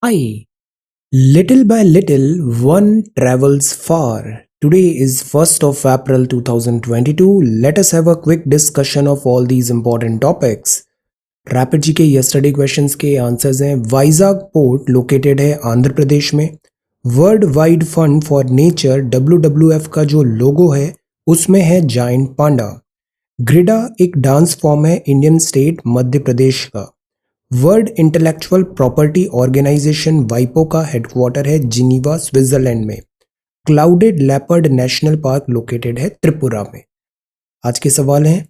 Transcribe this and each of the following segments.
I. Little by little, one travels far. Today is 1st of April 2022. Let us have a quick discussion of all these important topics. Rapid जी के yesterday questions के answers हैं। Vizag port located है आंध्र प्रदेश में। World wide fund for nature WWF का जो लोगो है उसमें है जायंट पांडा। ग्रिडा एक डांस फॉर्म है इंडियन स्टेट मध्य प्रदेश का। वर्ल्ड इंटेलेक्चुअल प्रॉपर्टी ऑर्गेनाइजेशन वाइपो का हेडक्वार्टर है जिनीवा स्विट्जरलैंड में। Clouded leopard national park located है त्रिपुरा में। आज के सवाल हैं,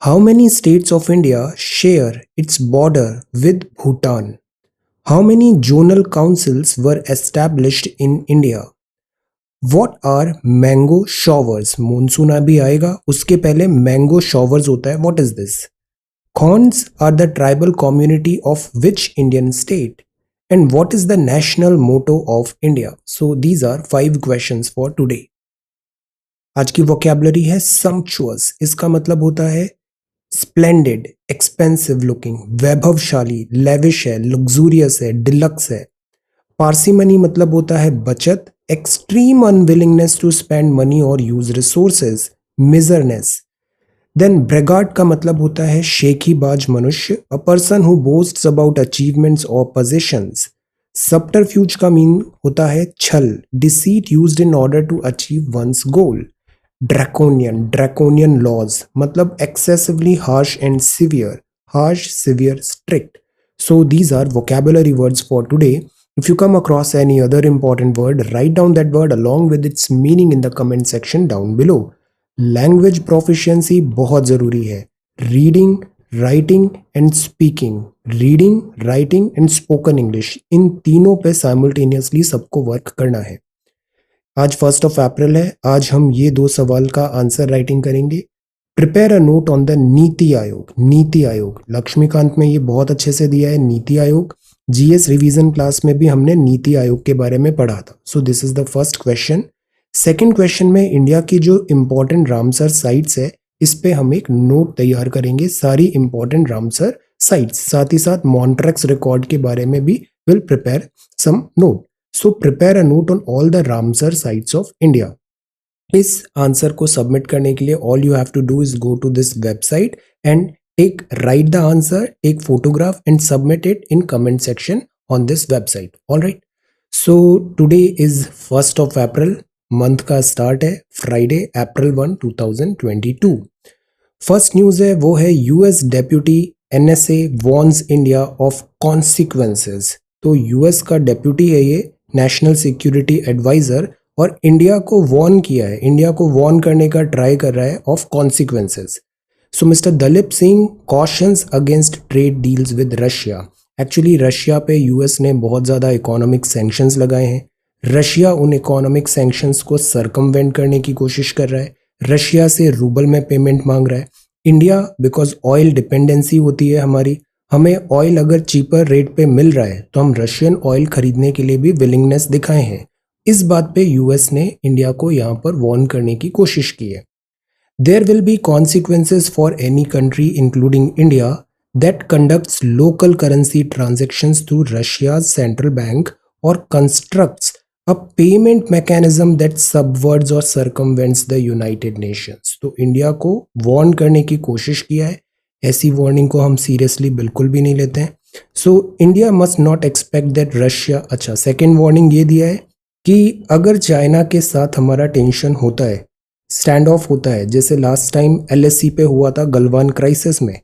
how many states of India share its border with Bhutan? How many zonal councils were established in India? What are mango showers? Monsoon अभी आएगा, उसके पहले मैंगो शॉवर्स होता है। What is this? Khons are the tribal community of which Indian state? And what is the national motto of India? So these are 5 questions for today. आज की vocabulary है sumptuous. इसका मतलब होता है splendid, expensive looking, वैभवशाली, lavish है, luxurious है, deluxe है। parsimony मतलब होता है बचत, extreme unwillingness to spend money or use resources, miserness। Then braggart का मतलब होता है शेखीबाज मनुष्य, a person who boasts about achievements और पोजीशंस। सबटरफ्यूज का मीन होता है छल, deceit used in order to achieve one's goal. Draconian laws मतलब excessively harsh and severe, harsh, severe, strict. So these are vocabulary words for today. If you come across any other important word, write down that word along with its meaning in the comment section down below. Language proficiency बहुत ज़रूरी है। Reading, writing and speaking, reading, writing and spoken English, इन तीनों पे simultaneously सबको work करना है। आज 1st of April है। आज हम ये 2 सवाल का आंसर राइटिंग करेंगे। Prepare a note on the NITI Aayog. NITI Aayog Laxmikant में ये बहुत अच्छे से दिया है। NITI Aayog GS revision class में भी हमने नीति आयोग के बारे में पढ़ा था। सो this is the first question. Second question में इंडिया की जो इंपॉर्टेंट रामसर साइट्स है इस पे हम एक नोट तैयार करेंगे, सारी इंपॉर्टेंट रामसर साइट्स, साथ ही साथ मॉन्ट्रेक्स रिकॉर्ड के बारे में भी will prepare some note. So prepare a note on all the Ramsar sites of India. इस आंसर को सबमिट करने के लिए all you have to do is go to this website and take right the answer, take photograph and submit it in comment section on this website. Alright, so today is 1st of April। Month का start है Friday April 1, 2022। First news है वो है US deputy NSA warns India of consequences. तो US का deputy है ये, national security adviser, और इंडिया को वॉर्न किया है, इंडिया को वॉर्न करने का ट्राई कर रहा है of consequences. So mister Daleep Singh cautions against trade deals with Russia. Actually Russia पे यूएस ने बहुत ज़्यादा इकोनॉमिक सैंक्शंस लगाए हैं। रशिया उन इकोनॉमिक सैंक्शंस को सरकमवेंट करने की कोशिश कर रहा है। रशिया से रूबल में पेमेंट मांग रहा है। इंडिया बिकॉज ऑयल डिपेंडेंसी होती है हमारी, हमें ऑयल अगर चीपर रेट पे मिल रहा है तो हम रशियन ऑयल खरीदने के लिए भी विलिंगनेस दिखाए हैं। इस बात पे यूएस ने इंडिया को यहाँ पर वार्न करने की कोशिश की है। There will be consequences for any country including India that conducts local currency transactions through Russia's central bank और constructs a payment mechanism that subverts or circumvents the United Nations। तो इंडिया को warn करने की कोशिश किया है। ऐसी warning को हम सीरियसली बिल्कुल भी नहीं लेते हैं। So India must not expect that Russia. अच्छा, सेकेंड वार्निंग ये दिया है कि अगर चाइना के साथ हमारा टेंशन होता है, स्टैंड ऑफ होता है, जैसे लास्ट टाइम LSC पे हुआ था गलवान क्राइसिस में,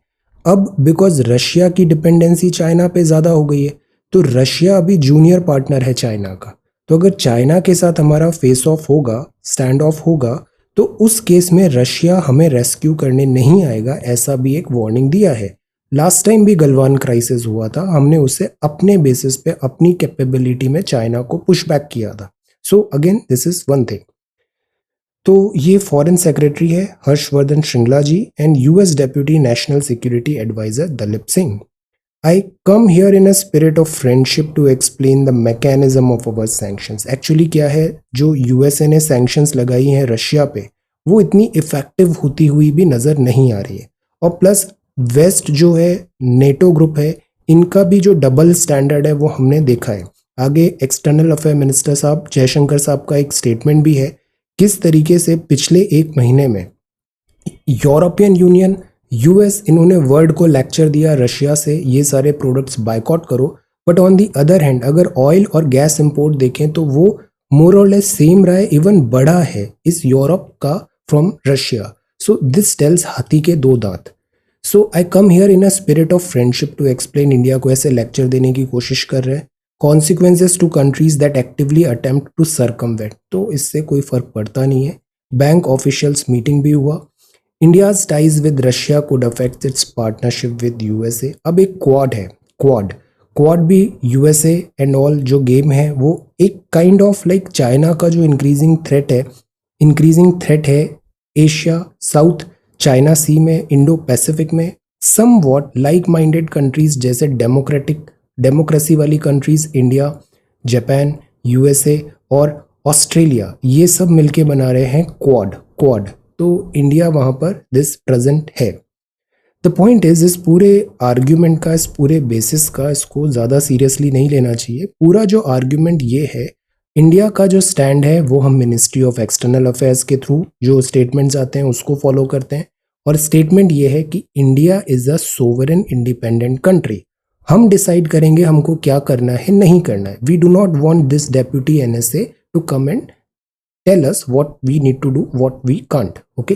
अब बिकॉज रशिया की डिपेंडेंसी चाइना पे ज़्यादा हो गई है तो रशिया अभी जूनियर पार्टनर है चाइना का। तो अगर चाइना के साथ हमारा फेस ऑफ होगा, स्टैंड ऑफ होगा, तो उस केस में रशिया हमें रेस्क्यू करने नहीं आएगा, ऐसा भी एक वार्निंग दिया है। लास्ट टाइम भी गलवान क्राइसिस हुआ था, हमने उसे अपने बेसिस पे अपनी कैपेबिलिटी में चाइना को पुश बैक किया था। So again this is one thing. तो ये फॉरेन सेक्रेटरी है Harshvardhan Shringla ji and US deputy national security adviser Dalip Singh. I come here in a spirit of friendship to explain the mechanism of our sanctions। Actually क्या है, जो USA ने sanctions लगाई हैं Russia पे वो इतनी इफेक्टिव होती हुई भी नज़र नहीं आ रही है। और प्लस वेस्ट जो है, नेटो ग्रुप है, इनका भी जो डबल स्टैंडर्ड है वो हमने देखा है। आगे एक्सटर्नल अफेयर मिनिस्टर साहब जयशंकर साहब का एक स्टेटमेंट भी है किस तरीके से पिछले एक महीने में यूरोपियन यूनियन, यूएस, इन्होंने वर्ल्ड को लेक्चर दिया रशिया से ये सारे प्रोडक्ट्स बायकॉट करो। But on the other hand अगर ऑयल और गैस इंपोर्ट देखें तो वो मोर और लेस सेम रहा है, इवन बढ़ा है इस यूरोप का from Russia. So this tells हाथी के दो दांत। So I come here in a spirit of friendship to explain. India को ऐसे लेक्चर देने की कोशिश कर रहे हैं। Consequences to countries that actively attempt to circumvent, तो इससे कोई फर्क पड़ता नहीं है। बैंक ऑफिशियल्स मीटिंग भी हुआ। India's ties with Russia could affect its partnership with USA। अब एक क्वाड है, क्वाड भी USA एंड ऑल जो गेम है वो एक काइंड ऑफ लाइक चाइना का जो इंक्रीजिंग थ्रेट है एशिया, साउथ चाइना सी में, इंडो पैसिफिक में। Somewhat like minded countries जैसे डेमोक्रेसी वाली कंट्रीज इंडिया, जापान, USA और ऑस्ट्रेलिया, ये सब मिलके बना रहे हैं क्वाड। तो इंडिया वहाँ पर दिस प्रेजेंट है। द पॉइंट इज इस पूरे आर्ग्यूमेंट का, इस पूरे बेसिस का, इसको ज़्यादा सीरियसली नहीं लेना चाहिए। पूरा जो आर्ग्यूमेंट ये है, इंडिया का जो स्टैंड है वो हम मिनिस्ट्री ऑफ एक्सटर्नल अफेयर्स के थ्रू जो स्टेटमेंट्स आते हैं उसको फॉलो करते हैं। और स्टेटमेंट ये है कि India is a sovereign independent country. हम डिसाइड करेंगे हमको क्या करना है, नहीं करना है। We do not want this deputy NSA to come and tell us what we need to do, what we can't. Okay.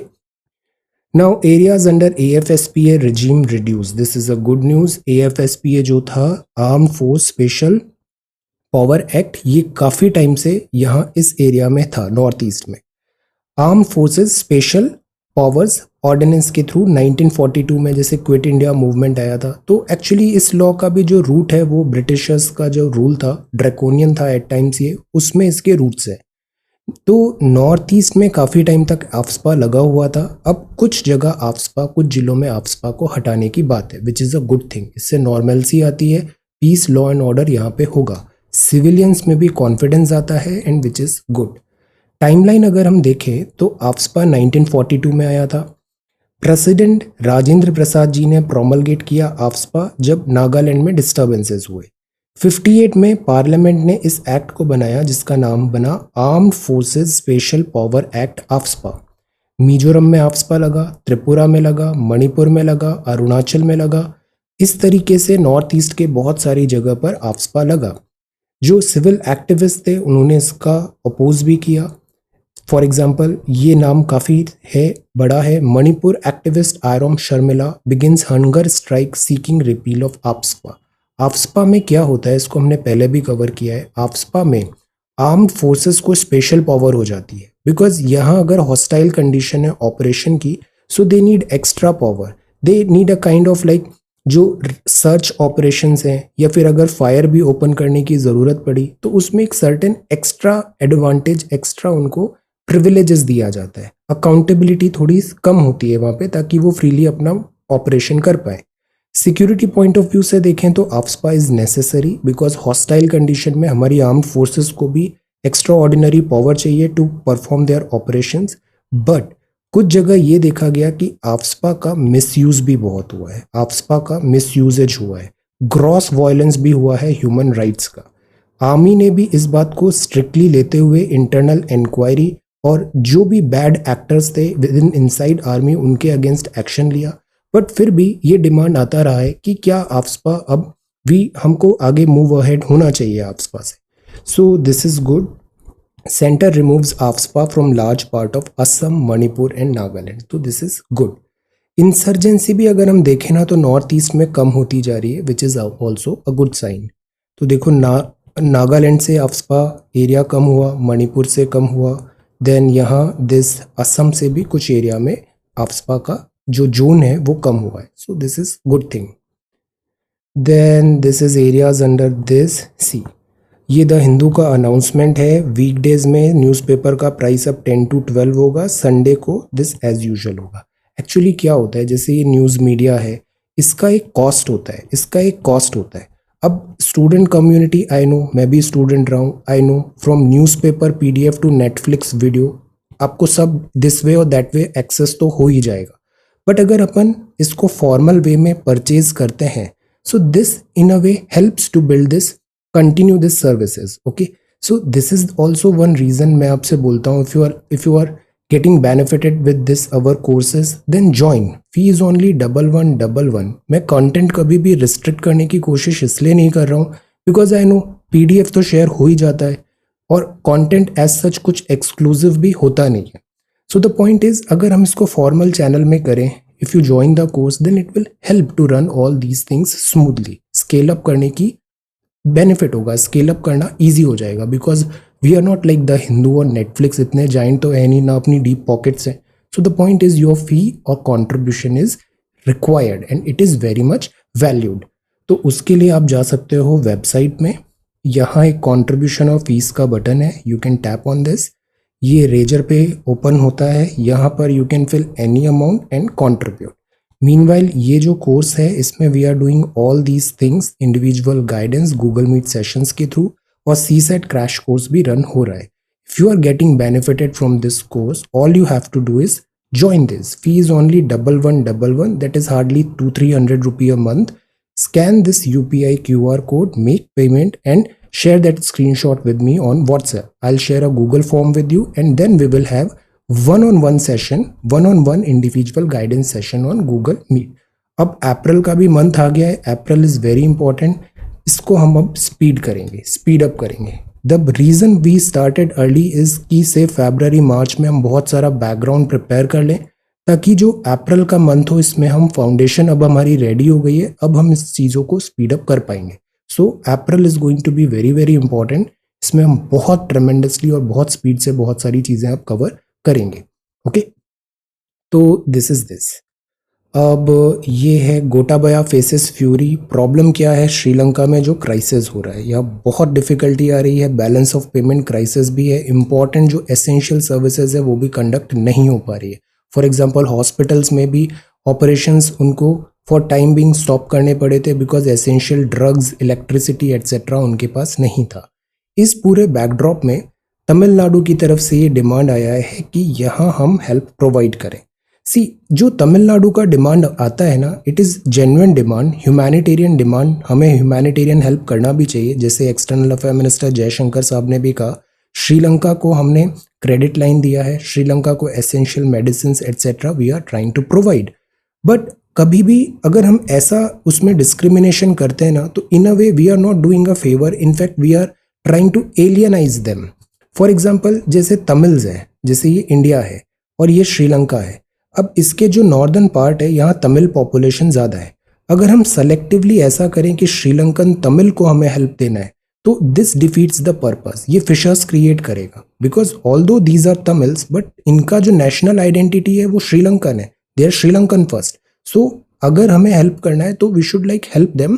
Now areas under AFSPA regime reduced. This is a good news. AFSPA जो था armed force special power act, ये काफ़ी time से यहाँ इस area में था, north east में। Armed forces special powers ordinance के थ्रू 1942 में जैसे क्विट इंडिया मूवमेंट आया था, तो एक्चुअली इस लॉ का भी जो रूट है वो ब्रिटिशर्स का जो रूल था, ड्रैकोनियन था एट टाइम्स, ये उसमें इसके रूट्स है। तो नॉर्थ ईस्ट में काफ़ी टाइम तक आफ्सपा लगा हुआ था। अब कुछ जगह आफ्सपा, कुछ जिलों में आफ्सपा को हटाने की बात है, which is a good thing. इससे नॉर्मलसी आती है, पीस, लॉ एंड ऑर्डर यहाँ पे होगा, सिविलियंस में भी कॉन्फिडेंस आता है and which is good. Timeline अगर हम देखें तो आफ्सपा 1942 में आया था। प्रेसिडेंट राजेंद्र प्रसाद जी ने प्रोमलगेट किया आफ्सपा जब नागालैंड में डिस्टर्बेंसेस हुए। 58 में पार्लियामेंट ने इस एक्ट को बनाया जिसका नाम बना armed forces special power act AFSPA. Mizoram में आफ्सपा लगा, त्रिपुरा में लगा, मणिपुर में लगा, अरुणाचल में लगा। इस तरीके से नॉर्थ ईस्ट के बहुत सारी जगह पर आफ्सपा लगा। जो सिविल एक्टिविस्ट थे उन्होंने इसका अपोज भी किया। फॉर एग्जाम्पल ये नाम काफ़ी है, बड़ा है। Manipur activist Irom Sharmila begins hunger strike seeking repeal of AFSPA. AFSPA में क्या होता है इसको हमने पहले भी कवर किया है। आफ्सपा में आर्म्ड फोर्सेस को स्पेशल पावर हो जाती है, बिकॉज यहाँ अगर हॉस्टाइल कंडीशन है ऑपरेशन की, so they need extra power, they need a kind of like जो सर्च ऑपरेशंस हैं या फिर अगर फायर भी ओपन करने की ज़रूरत पड़ी तो उसमें एक सर्टेन एक्स्ट्रा एडवांटेज, एक्स्ट्रा उनको प्रिविलेजेस दिया जाता है। अकाउंटेबिलिटी थोड़ी कम होती है वहाँ पे, ताकि वो फ्रीली अपना ऑपरेशन कर पाए। सिक्योरिटी पॉइंट ऑफ व्यू से देखें तो AFSPA is necessary, because hostile condition में हमारी आर्म्ड फोर्सेस को भी एक्स्ट्रा ऑर्डिनरी पावर चाहिए to perform their operations. But कुछ जगह ये देखा गया कि आफ्सपा का मिसयूज भी बहुत हुआ है, आफ्सपा का मिसयूजेज हुआ है, ग्रॉस वायलेंस भी हुआ है ह्यूमन राइट्स का। आर्मी ने भी इस बात को स्ट्रिक्टली लेते हुए इंटरनल इंक्वायरी और जो भी बैड एक्टर्स थे विद इन इनसाइड आर्मी उनके अगेंस्ट एक्शन लिया। बट फिर भी ये डिमांड आता रहा है कि क्या आफ्सपा अब भी हमको आगे मूव अहेड होना चाहिए आफ्सपा से। सो this is good. Centre removes AFSPA from large part of Assam, Manipur and Nagaland, तो दिस इज गुड। इंसर्जेंसी भी अगर हम देखें ना तो नॉर्थ ईस्ट में कम होती जा रही है, which is also a good sign. तो देखो नागालैंड से आफ्सपा एरिया कम हुआ, मणिपुर से कम हुआ, देन यहाँ दिस असम से भी कुछ एरिया में आफ्सपा का जो जोन है वो कम हुआ है। So this is good thing. Then this is areas under this see. ये द हिंदू का अनाउंसमेंट है। वीकडेज में न्यूज़पेपर का प्राइस अब 10 to 12 होगा, संडे को दिस एज यूजुअल होगा। एक्चुअली क्या होता है, जैसे ये न्यूज़ मीडिया है, इसका एक कॉस्ट होता है, अब स्टूडेंट कम्युनिटी, आई नो, मैं भी स्टूडेंट रहा हूँ, I know, from newspaper PDF to Netflix video, आपको सब दिस वे और दैट वे एक्सेस तो हो ही जाएगा। बट अगर अपन इसको फॉर्मल वे में परचेज करते हैं, so this in a way helps to build this continue this services. Okay, so this is also one reason मैं आपसे बोलता हूँ, if you are getting benefited with this our courses, then join. fee is only 1111. मैं content कभी भी restrict करने की कोशिश इसलिए नहीं कर रहा हूँ because I know PDF तो share हो ही जाता है और content as such कुछ exclusive भी होता नहीं है. So the point is, अगर हम इसको formal channel में करें, if you join the course, then it will help to run all these things smoothly. Scale up करने की बेनिफिट होगा, स्केल अप करना इजी हो जाएगा, because we are not like the Hindu और नेटफ्लिक्स, इतने जाइंट तो है नहीं, ना अपनी डीप पॉकेट्स हैं. So the point is your fee और contribution is required and it is very much valued. तो उसके लिए आप जा सकते हो वेबसाइट में, यहाँ एक कॉन्ट्रीब्यूशन और फीस का बटन है, you can tap on this. ये रेजर पे ओपन होता है, यहाँ पर you can fill any amount and contribute. Meanwhile ये जो कोर्स है इसमें we are doing all these things, individual guidance Google Meet sessions के थ्रू, और सीसेट क्रैश कोर्स भी रन हो रहा है. If you are getting benefited from this course, all you have to do is join this. Fee is only 1111, that is hardly 200-300 rupee a month. Scan this UPI QR code, make payment and share that screenshot with me on WhatsApp. I'll share a Google form with you and then we will have one-on-one session, one-on-one individual guidance session on Google Meet. अब अप्रैल का भी month आ गया है, April is very important. इसको हम अब speed करेंगे, speed up करेंगे. The reason we started early is कि से फरवरी मार्च में हम बहुत सारा बैकग्राउंड प्रिपेयर कर लें, ताकि जो अप्रैल का मंथ हो इसमें हम फाउंडेशन अब हमारी रेडी हो गई है, अब हम इस चीज़ों को स्पीड अप कर पाएंगे. So April is going to be very very important. इसमें हम बहुत ट्रेमेंडसली और बहुत स्पीड से बहुत सारी चीज़ें अब कवर करेंगे. ओके, तो दिस इज़ दिस. अब ये है गोटाबाया फेसेस फ्यूरी. प्रॉब्लम क्या है, श्रीलंका में जो क्राइसिस हो रहा है, यहाँ बहुत डिफिकल्टी आ रही है, बैलेंस ऑफ पेमेंट क्राइसिस भी है, इंपॉर्टेंट जो एसेंशियल सर्विसेज है वो भी कंडक्ट नहीं हो पा रही है. फॉर एग्जांपल हॉस्पिटल्स में भी ऑपरेशंस उनको फॉर टाइम बिंग स्टॉप करने पड़े थे, because essential drugs, electricity etcetera उनके पास नहीं था. इस पूरे बैकड्रॉप में तमिलनाडु की तरफ से ये डिमांड आया है कि यहाँ हम हेल्प प्रोवाइड करें. सी, जो तमिलनाडु का डिमांड आता है ना, it is genuine demand, humanitarian demand. हमें ह्यूमैनिटेरियन हेल्प करना भी चाहिए. जैसे एक्सटर्नल अफेयर मिनिस्टर जयशंकर साहब ने भी कहा, श्रीलंका को हमने क्रेडिट लाइन दिया है, श्रीलंका को essential medicine etcetera we are trying to provide. But कभी भी अगर हम ऐसा उसमें डिस्क्रिमिनेशन करते हैं ना, तो in a way we are not doing a favour, in fact we are trying to alienate them. For example जैसे तमिल्स है, जैसे ये इंडिया है और ये श्रीलंका है. अब इसके जो नॉर्दर्न पार्ट है, यहाँ तमिल पॉपुलेशन ज़्यादा है. अगर हम सेलेक्टिवली ऐसा करें कि श्रीलंकन तमिल को हमें हेल्प देना है, तो दिस डिफीट्स द पर्पस. ये फिशर्स क्रिएट करेगा, because although these are Tamils, but इनका जो नेशनल आइडेंटिटी है वो श्रीलंकन है, they are Sri Lankan first. So अगर हमें हेल्प करना है तो we should like help them,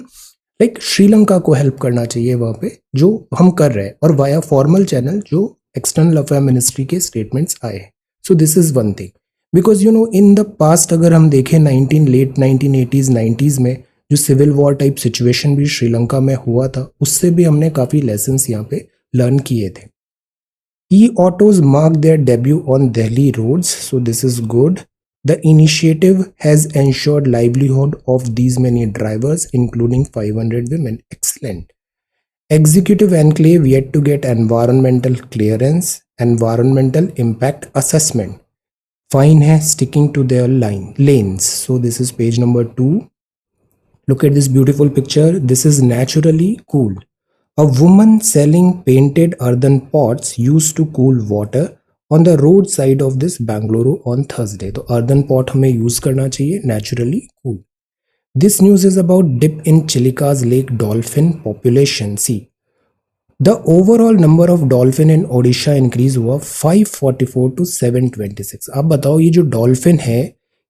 like Sri Lanka को हेल्प करना चाहिए वहाँ पे, जो हम कर रहे हैं, और वाया फॉर्मल चैनल जो एक्सटर्नल अफेयर मिनिस्ट्री के स्टेटमेंट्स आए हैं. So this is one thing. Because you know in the past अगर हम देखें लेट 1980s 90s में जो सिविल वॉर टाइप सिचुएशन भी श्रीलंका में हुआ था, उससे भी हमने काफ़ी लेसन्स यहाँ पे लर्न किए थे. E autos mark their debut on Delhi roads, so this is good. The initiative has ensured livelihood of these many drivers including 500 women. Excellent. Executive enclave yet to get environmental clearance, environmental impact assessment. Fine है sticking to their lanes. So this is page number 2. Look at this beautiful picture. This is naturally cooled. A woman selling painted earthen pots used to cool water on the roadside of this Bangalore on Thursday. तो earthen pot हमें use करना चाहिए, naturally cool. This news is about dip in Chilika's lake dolphin population. See, the overall number of dolphin in Odisha increase हुआ 544 to 726. अब बताओ ये जो dolphin है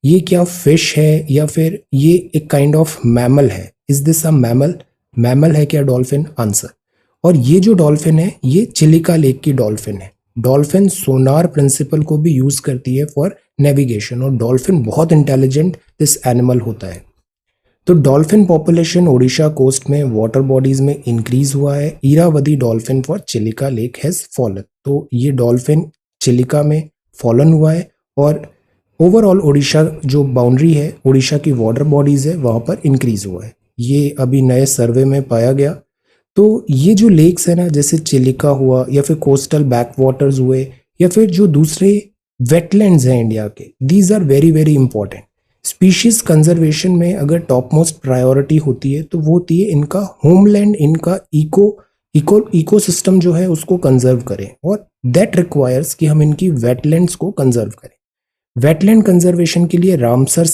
ये क्या फिश है या फिर ये एक काइंड ऑफ मैमल है? Is this a mammal? Mammal है क्या डॉल्फिन? आंसर. और ये जो डॉल्फिन है ये चिलिका लेक की डॉल्फिन है. डॉल्फिन सोनार प्रिंसिपल को भी यूज करती है फॉर नेविगेशन, और डॉल्फिन बहुत इंटेलिजेंट दिस एनिमल होता है. तो डॉल्फिन पॉपुलेशन ओडिशा कोस्ट में वाटर बॉडीज में इंक्रीज हुआ है. Irrawaddy dolphin for Chilika lake has fallen. तो ये डॉल्फिन चिलिका में फॉलन हुआ है, और ओवरऑल ओडिशा जो बाउंड्री है, ओडिशा की वाटर बॉडीज है, वहाँ पर इंक्रीज हुआ है. ये अभी नए सर्वे में पाया गया. तो ये जो लेक्स है ना, जैसे चिलिका हुआ या फिर कोस्टल बैक वाटर्स हुए या फिर जो दूसरे वेटलैंड्स हैं इंडिया के, these are very very important. Species conservation में अगर टॉप मोस्ट प्रायोरिटी होती है तो वो होती है इनका होमलैंड, इनका इकोसिस्टम जो है उसको कंजर्व करें, और दैट रिक्वायर्स कि हम इनकी वेटलैंड्स को कंजर्व करें। वेटलैंड कंजर्वेशन के लिए रामसर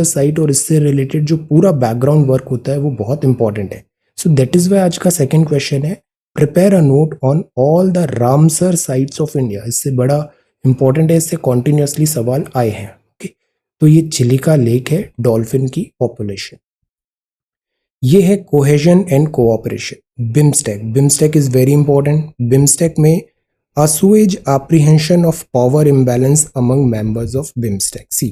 साइट और इससे रिलेटेड जो पूरा बैकग्राउंड वर्क होता है वो बहुत इंपॉर्टेंट है। सो दैट इज वाई आज का सेकंड क्वेश्चन है, prepare a note on all the Ramsar sites of India. इससे बड़ा इंपॉर्टेंट है, इससे कॉन्टिन्यूसली सवाल आए हैं। ओके, तो ये चिलिका लेक है, डॉल्फिन की पॉपुलेशन। ये है cohesion and cooperation, BIMSTEC. BIMSTEC is very important. BIMSTEC में assuage apprehension of power imbalance among members of BIMSTEC। See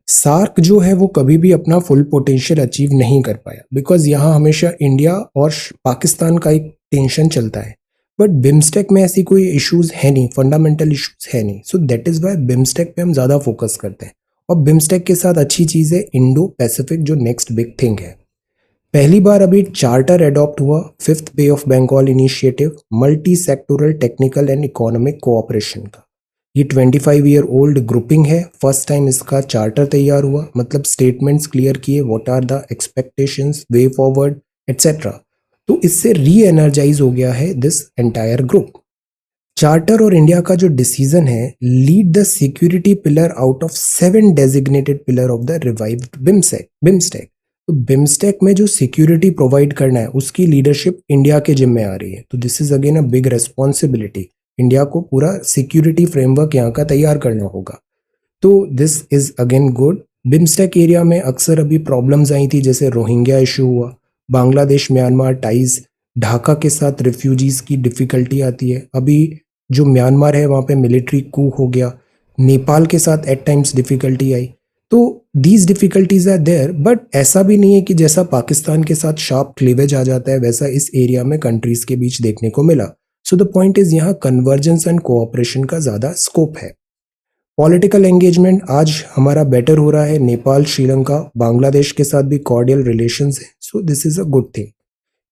SAARC जो है वो कभी भी अपना फुल पोटेंशियल अचीव नहीं कर पाया, बिकॉज यहाँ हमेशा इंडिया और पाकिस्तान का एक टेंशन चलता है। बट बिम्स्टेक में ऐसी कोई इश्यूज है नहीं, फंडामेंटल इश्यूज है नहीं। So that is why BIMSTEC पे हम ज़्यादा फोकस करते हैं। और बिम्स्टेक के साथ अच्छी चीज़ है इंडो पैसिफिक, जो नेक्स्ट बिग थिंग है। पहली बार अभी चार्टर एडॉप्ट हुआ, fifth bay of Bengal initiative, multi sectoral technical and economic cooperation का। ये 25 ईयर ओल्ड ग्रुपिंग है। फर्स्ट टाइम इसका चार्टर तैयार हुआ, मतलब स्टेटमेंट्स क्लियर किए, what are the expectations, way forward etcetera. तो इससे री एनर्जाइज हो गया है दिस एंटायर ग्रुप। चार्टर और इंडिया का जो डिसीजन है, lead the security pillar out of 7 designated pillar of the revived BIMSTEC. तो बिम्स्टेक में जो सिक्योरिटी प्रोवाइड करना है उसकी लीडरशिप इंडिया के जिम्मे आ रही है। तो this is again a big responsibility. India को पूरा सिक्योरिटी फ्रेमवर्क यहाँ का तैयार करना होगा। तो this is again good. BIMSTEC area में अक्सर अभी प्रॉब्लम्स आई थी, जैसे रोहिंग्या इशू हुआ, बांग्लादेश म्यांमार टाइज, ढाका के साथ रिफ्यूजीज की डिफिकल्टी आती है। अभी जो म्यांमार है वहाँ पे मिलिट्री कू हो गया, नेपाल के साथ एट टाइम्स डिफिकल्टी आई। तो these difficulties are there, but ऐसा भी नहीं है कि जैसा पाकिस्तान के साथ शार्प क्लीवेज आ जाता है वैसा इस एरिया में कंट्रीज के बीच देखने को मिला। सो द पॉइंट इज यहाँ कन्वर्जेंस एंड कोऑपरेशन का ज्यादा स्कोप है। पॉलिटिकल एंगेजमेंट आज हमारा बेटर हो रहा है। नेपाल, श्रीलंका, बांग्लादेश के साथ भी कॉर्डियल रिलेशंस है। So this is a good thing.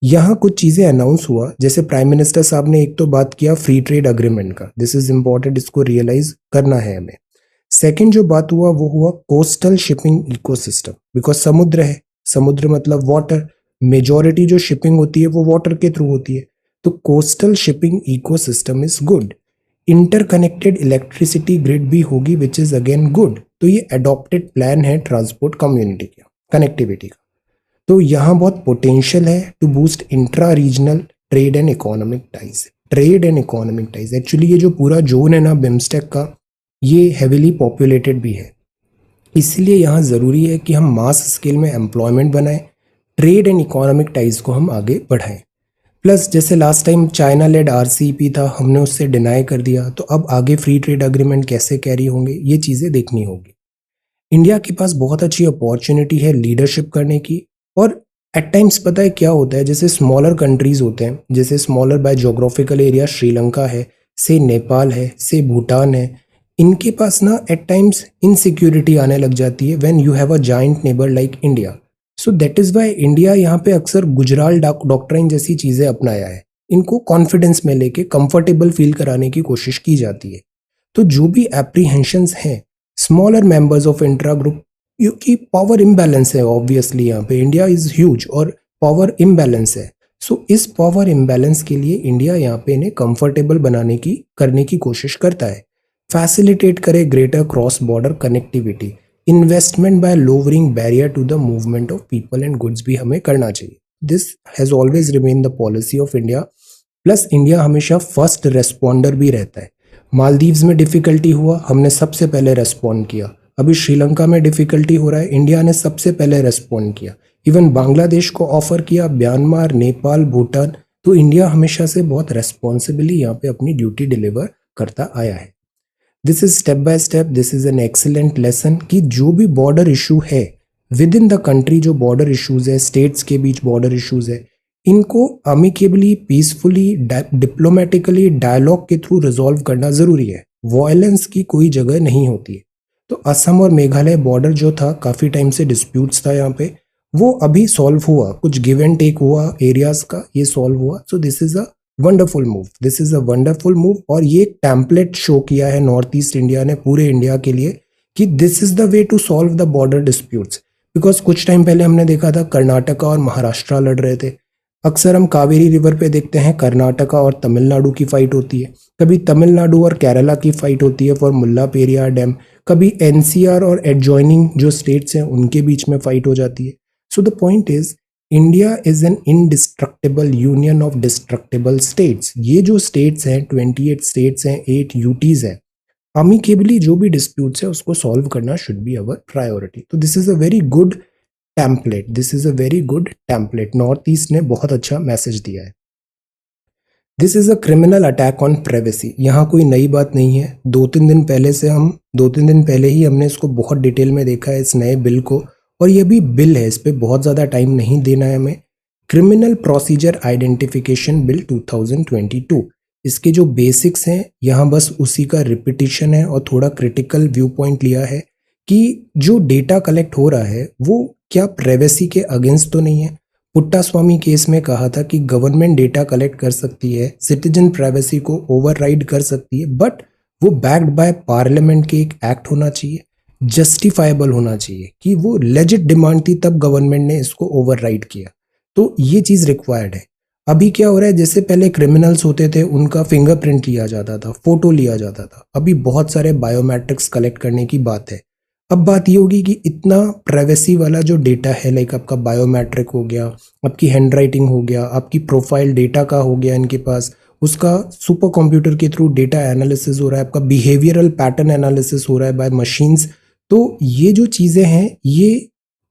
यहाँ कुछ चीजें अनाउंस हुआ, जैसे प्राइम मिनिस्टर साहब ने एक तो बात किया फ्री ट्रेड अग्रीमेंट का, दिस इज इंपॉर्टेंट, इसको रियलाइज करना है हमें। सेकंड जो बात हुआ वो हुआ कोस्टल शिपिंग इकोसिस्टम, बिकॉज समुद्र है, समुद्र मतलब वाटर, मेजॉरिटी जो शिपिंग होती है वो वाटर के थ्रू होती है। तो coastal shipping ecosystem is good. Interconnected electricity grid भी होगी, विच इज अगेन गुड। तो ये अडॉप्टेड प्लान है ट्रांसपोर्ट कम्युनिटी का, कनेक्टिविटी का। तो यहाँ बहुत पोटेंशियल है to boost intra regional trade and economic ties. Trade and economic ties, actually ये जो पूरा जोन है ना बिम्स्टेक का, ये हेविली पॉपुलेटेड भी है, इसलिए यहाँ ज़रूरी है कि हम मास स्केल में एम्प्लॉयमेंट बनाएं, ट्रेड एंड इकोनॉमिक टाइज को हम आगे बढ़ाएं। प्लस जैसे last time China led RCEP था, हमने उससे डिनाई कर दिया, तो अब आगे फ्री ट्रेड अग्रीमेंट कैसे कैरी होंगे, ये चीज़ें देखनी होगी। इंडिया के पास बहुत अच्छी अपॉर्चुनिटी है लीडरशिप करने की। और एट टाइम्स पता है क्या होता है, जैसे स्मॉलर कंट्रीज होते हैं, जैसे smaller by geographical area Sri Lanka है, से नेपाल है, से भूटान है, इनके पास ना एट टाइम्स इनसिक्योरिटी आने लग जाती है when you have a giant neighbour like India. So that is why India यहाँ पे अक्सर गुजराल डॉक्ट्राइन जैसी चीजें अपनाया है। इनको कॉन्फिडेंस में लेके कंफर्टेबल फील कराने की कोशिश की जाती है। तो जो भी एप्रीहेंशंस हैं smaller members of intra group, क्योंकि पावर इम्बैलेंस है ऑब्वियसली, यहाँ पे इंडिया इज ह्यूज और पावर इम्बैलेंस है। सो इस पावर इम्बैलेंस के लिए इंडिया यहाँ पे इन्हें कंफर्टेबल करने की कोशिश करता है। फैसिलिटेट करे greater cross border connectivity, investment by lowering barrier to the movement of people and goods भी हमें करना चाहिए। This has always remain the policy of India. Plus India हमेशा फर्स्ट रेस्पॉन्डर भी रहता है। मालदीव्स में डिफिकल्टी हुआ, हमने सबसे पहले रेस्पॉन्ड किया। अभी श्रीलंका में डिफिकल्टी हो रहा है, इंडिया ने सबसे पहले रेस्पॉन्ड किया। इवन बांग्लादेश को ऑफर किया, म्यांमार, नेपाल, भूटान। तो इंडिया हमेशा से बहुत रेस्पॉन्सिबली यहाँ पे अपनी ड्यूटी डिलीवर करता आया है। This is step by step, this is an excellent lesson कि जो भी बॉर्डर इशू है विद इन द कंट्री, जो बॉर्डर इशूज है, स्टेट्स के बीच बॉर्डर इशूज है, इनको अमिकेबली, पीसफुली, डिप्लोमेटिकली, डायलॉग के थ्रू रिजॉल्व करना जरूरी है। वायलेंस की कोई जगह नहीं होती है। तो असम और मेघालय बॉर्डर जो था, काफी टाइम से डिस्प्यूट्स था यहाँ पे, वो अभी सॉल्व हुआ, कुछ गिव एंड टेक हुआ एरियाज का, ये सॉल्व हुआ. सो this is a wonderful move, this is a wonderful move. और ये एक टेम्पलेट शो किया है नॉर्थ ईस्ट इंडिया ने पूरे इंडिया के लिए कि this is the way to solve the border disputes. Because कुछ टाइम पहले हमने देखा था कर्नाटका और महाराष्ट्र लड़ रहे थे. अक्सर हम कावेरी रिवर पे देखते हैं कर्नाटका और तमिलनाडु की फाइट होती है, कभी तमिलनाडु और केरला की फाइट होती है फॉर मुल्ला पेरियार डैम, कभी एनसीआर और एडजॉइनिंग जो स्टेट्स हैं उनके बीच में फाइट हो जाती है. सो the point is India is an indestructible union of destructible states. ये जो स्टेट्स हैं 28 स्टेट्स हैं, 8 यूटीज हैं, अमिकेबली जो भी डिस्प्यूट्स है उसको सॉल्व करना शुड बी अवर प्रायोरिटी. तो this is a very good template, this is a very good template. North east ने बहुत अच्छा मैसेज दिया है. This is a criminal attack on privacy. यहाँ कोई नई बात नहीं है, 2-3 दिन पहले से हम 2-3 दिन पहले ही हमने इसको बहुत डिटेल में देखा है इस नए बिल को, और ये भी बिल है, इस पर बहुत ज़्यादा टाइम नहीं देना है हमें. Criminal procedure identification bill 2022. इसके जो बेसिक्स हैं यहाँ बस उसी का रिपीटिशन है और थोड़ा क्रिटिकल व्यू पॉइंट लिया है कि जो डेटा कलेक्ट हो रहा है वो क्या प्राइवेसी के अगेंस्ट तो नहीं है. पुट्टास्वामी केस में कहा था कि गवर्नमेंट डेटा कलेक्ट कर सकती है, सिटीजन प्राइवेसी को ओवरराइड कर सकती है, बट वो बैक्ड बाय पार्लियामेंट के एक एक्ट होना चाहिए, जस्टिफाइबल होना चाहिए कि वो लेजिट डिमांड थी तब गवर्नमेंट ने इसको ओवरराइड किया. तो ये चीज़ रिक्वायर्ड है. अभी क्या हो रहा है, जैसे पहले क्रिमिनल्स होते थे उनका फिंगरप्रिंट लिया जाता था, फोटो लिया जाता था, अभी बहुत सारे बायोमेट्रिक्स कलेक्ट करने की बात है. अब बात ये होगी कि इतना प्राइवेसी वाला जो डेटा है, लाइक आपका बायोमेट्रिक हो गया, आपकी हैंडराइटिंग हो गया, आपकी प्रोफाइल डेटा का हो गया इनके पास, उसका सुपर कंप्यूटर के थ्रू डेटा एनालिसिस हो रहा है, आपका बिहेवियरल पैटर्न एनालिसिस हो रहा है बाय मशीन्स. तो ये जो चीज़ें हैं ये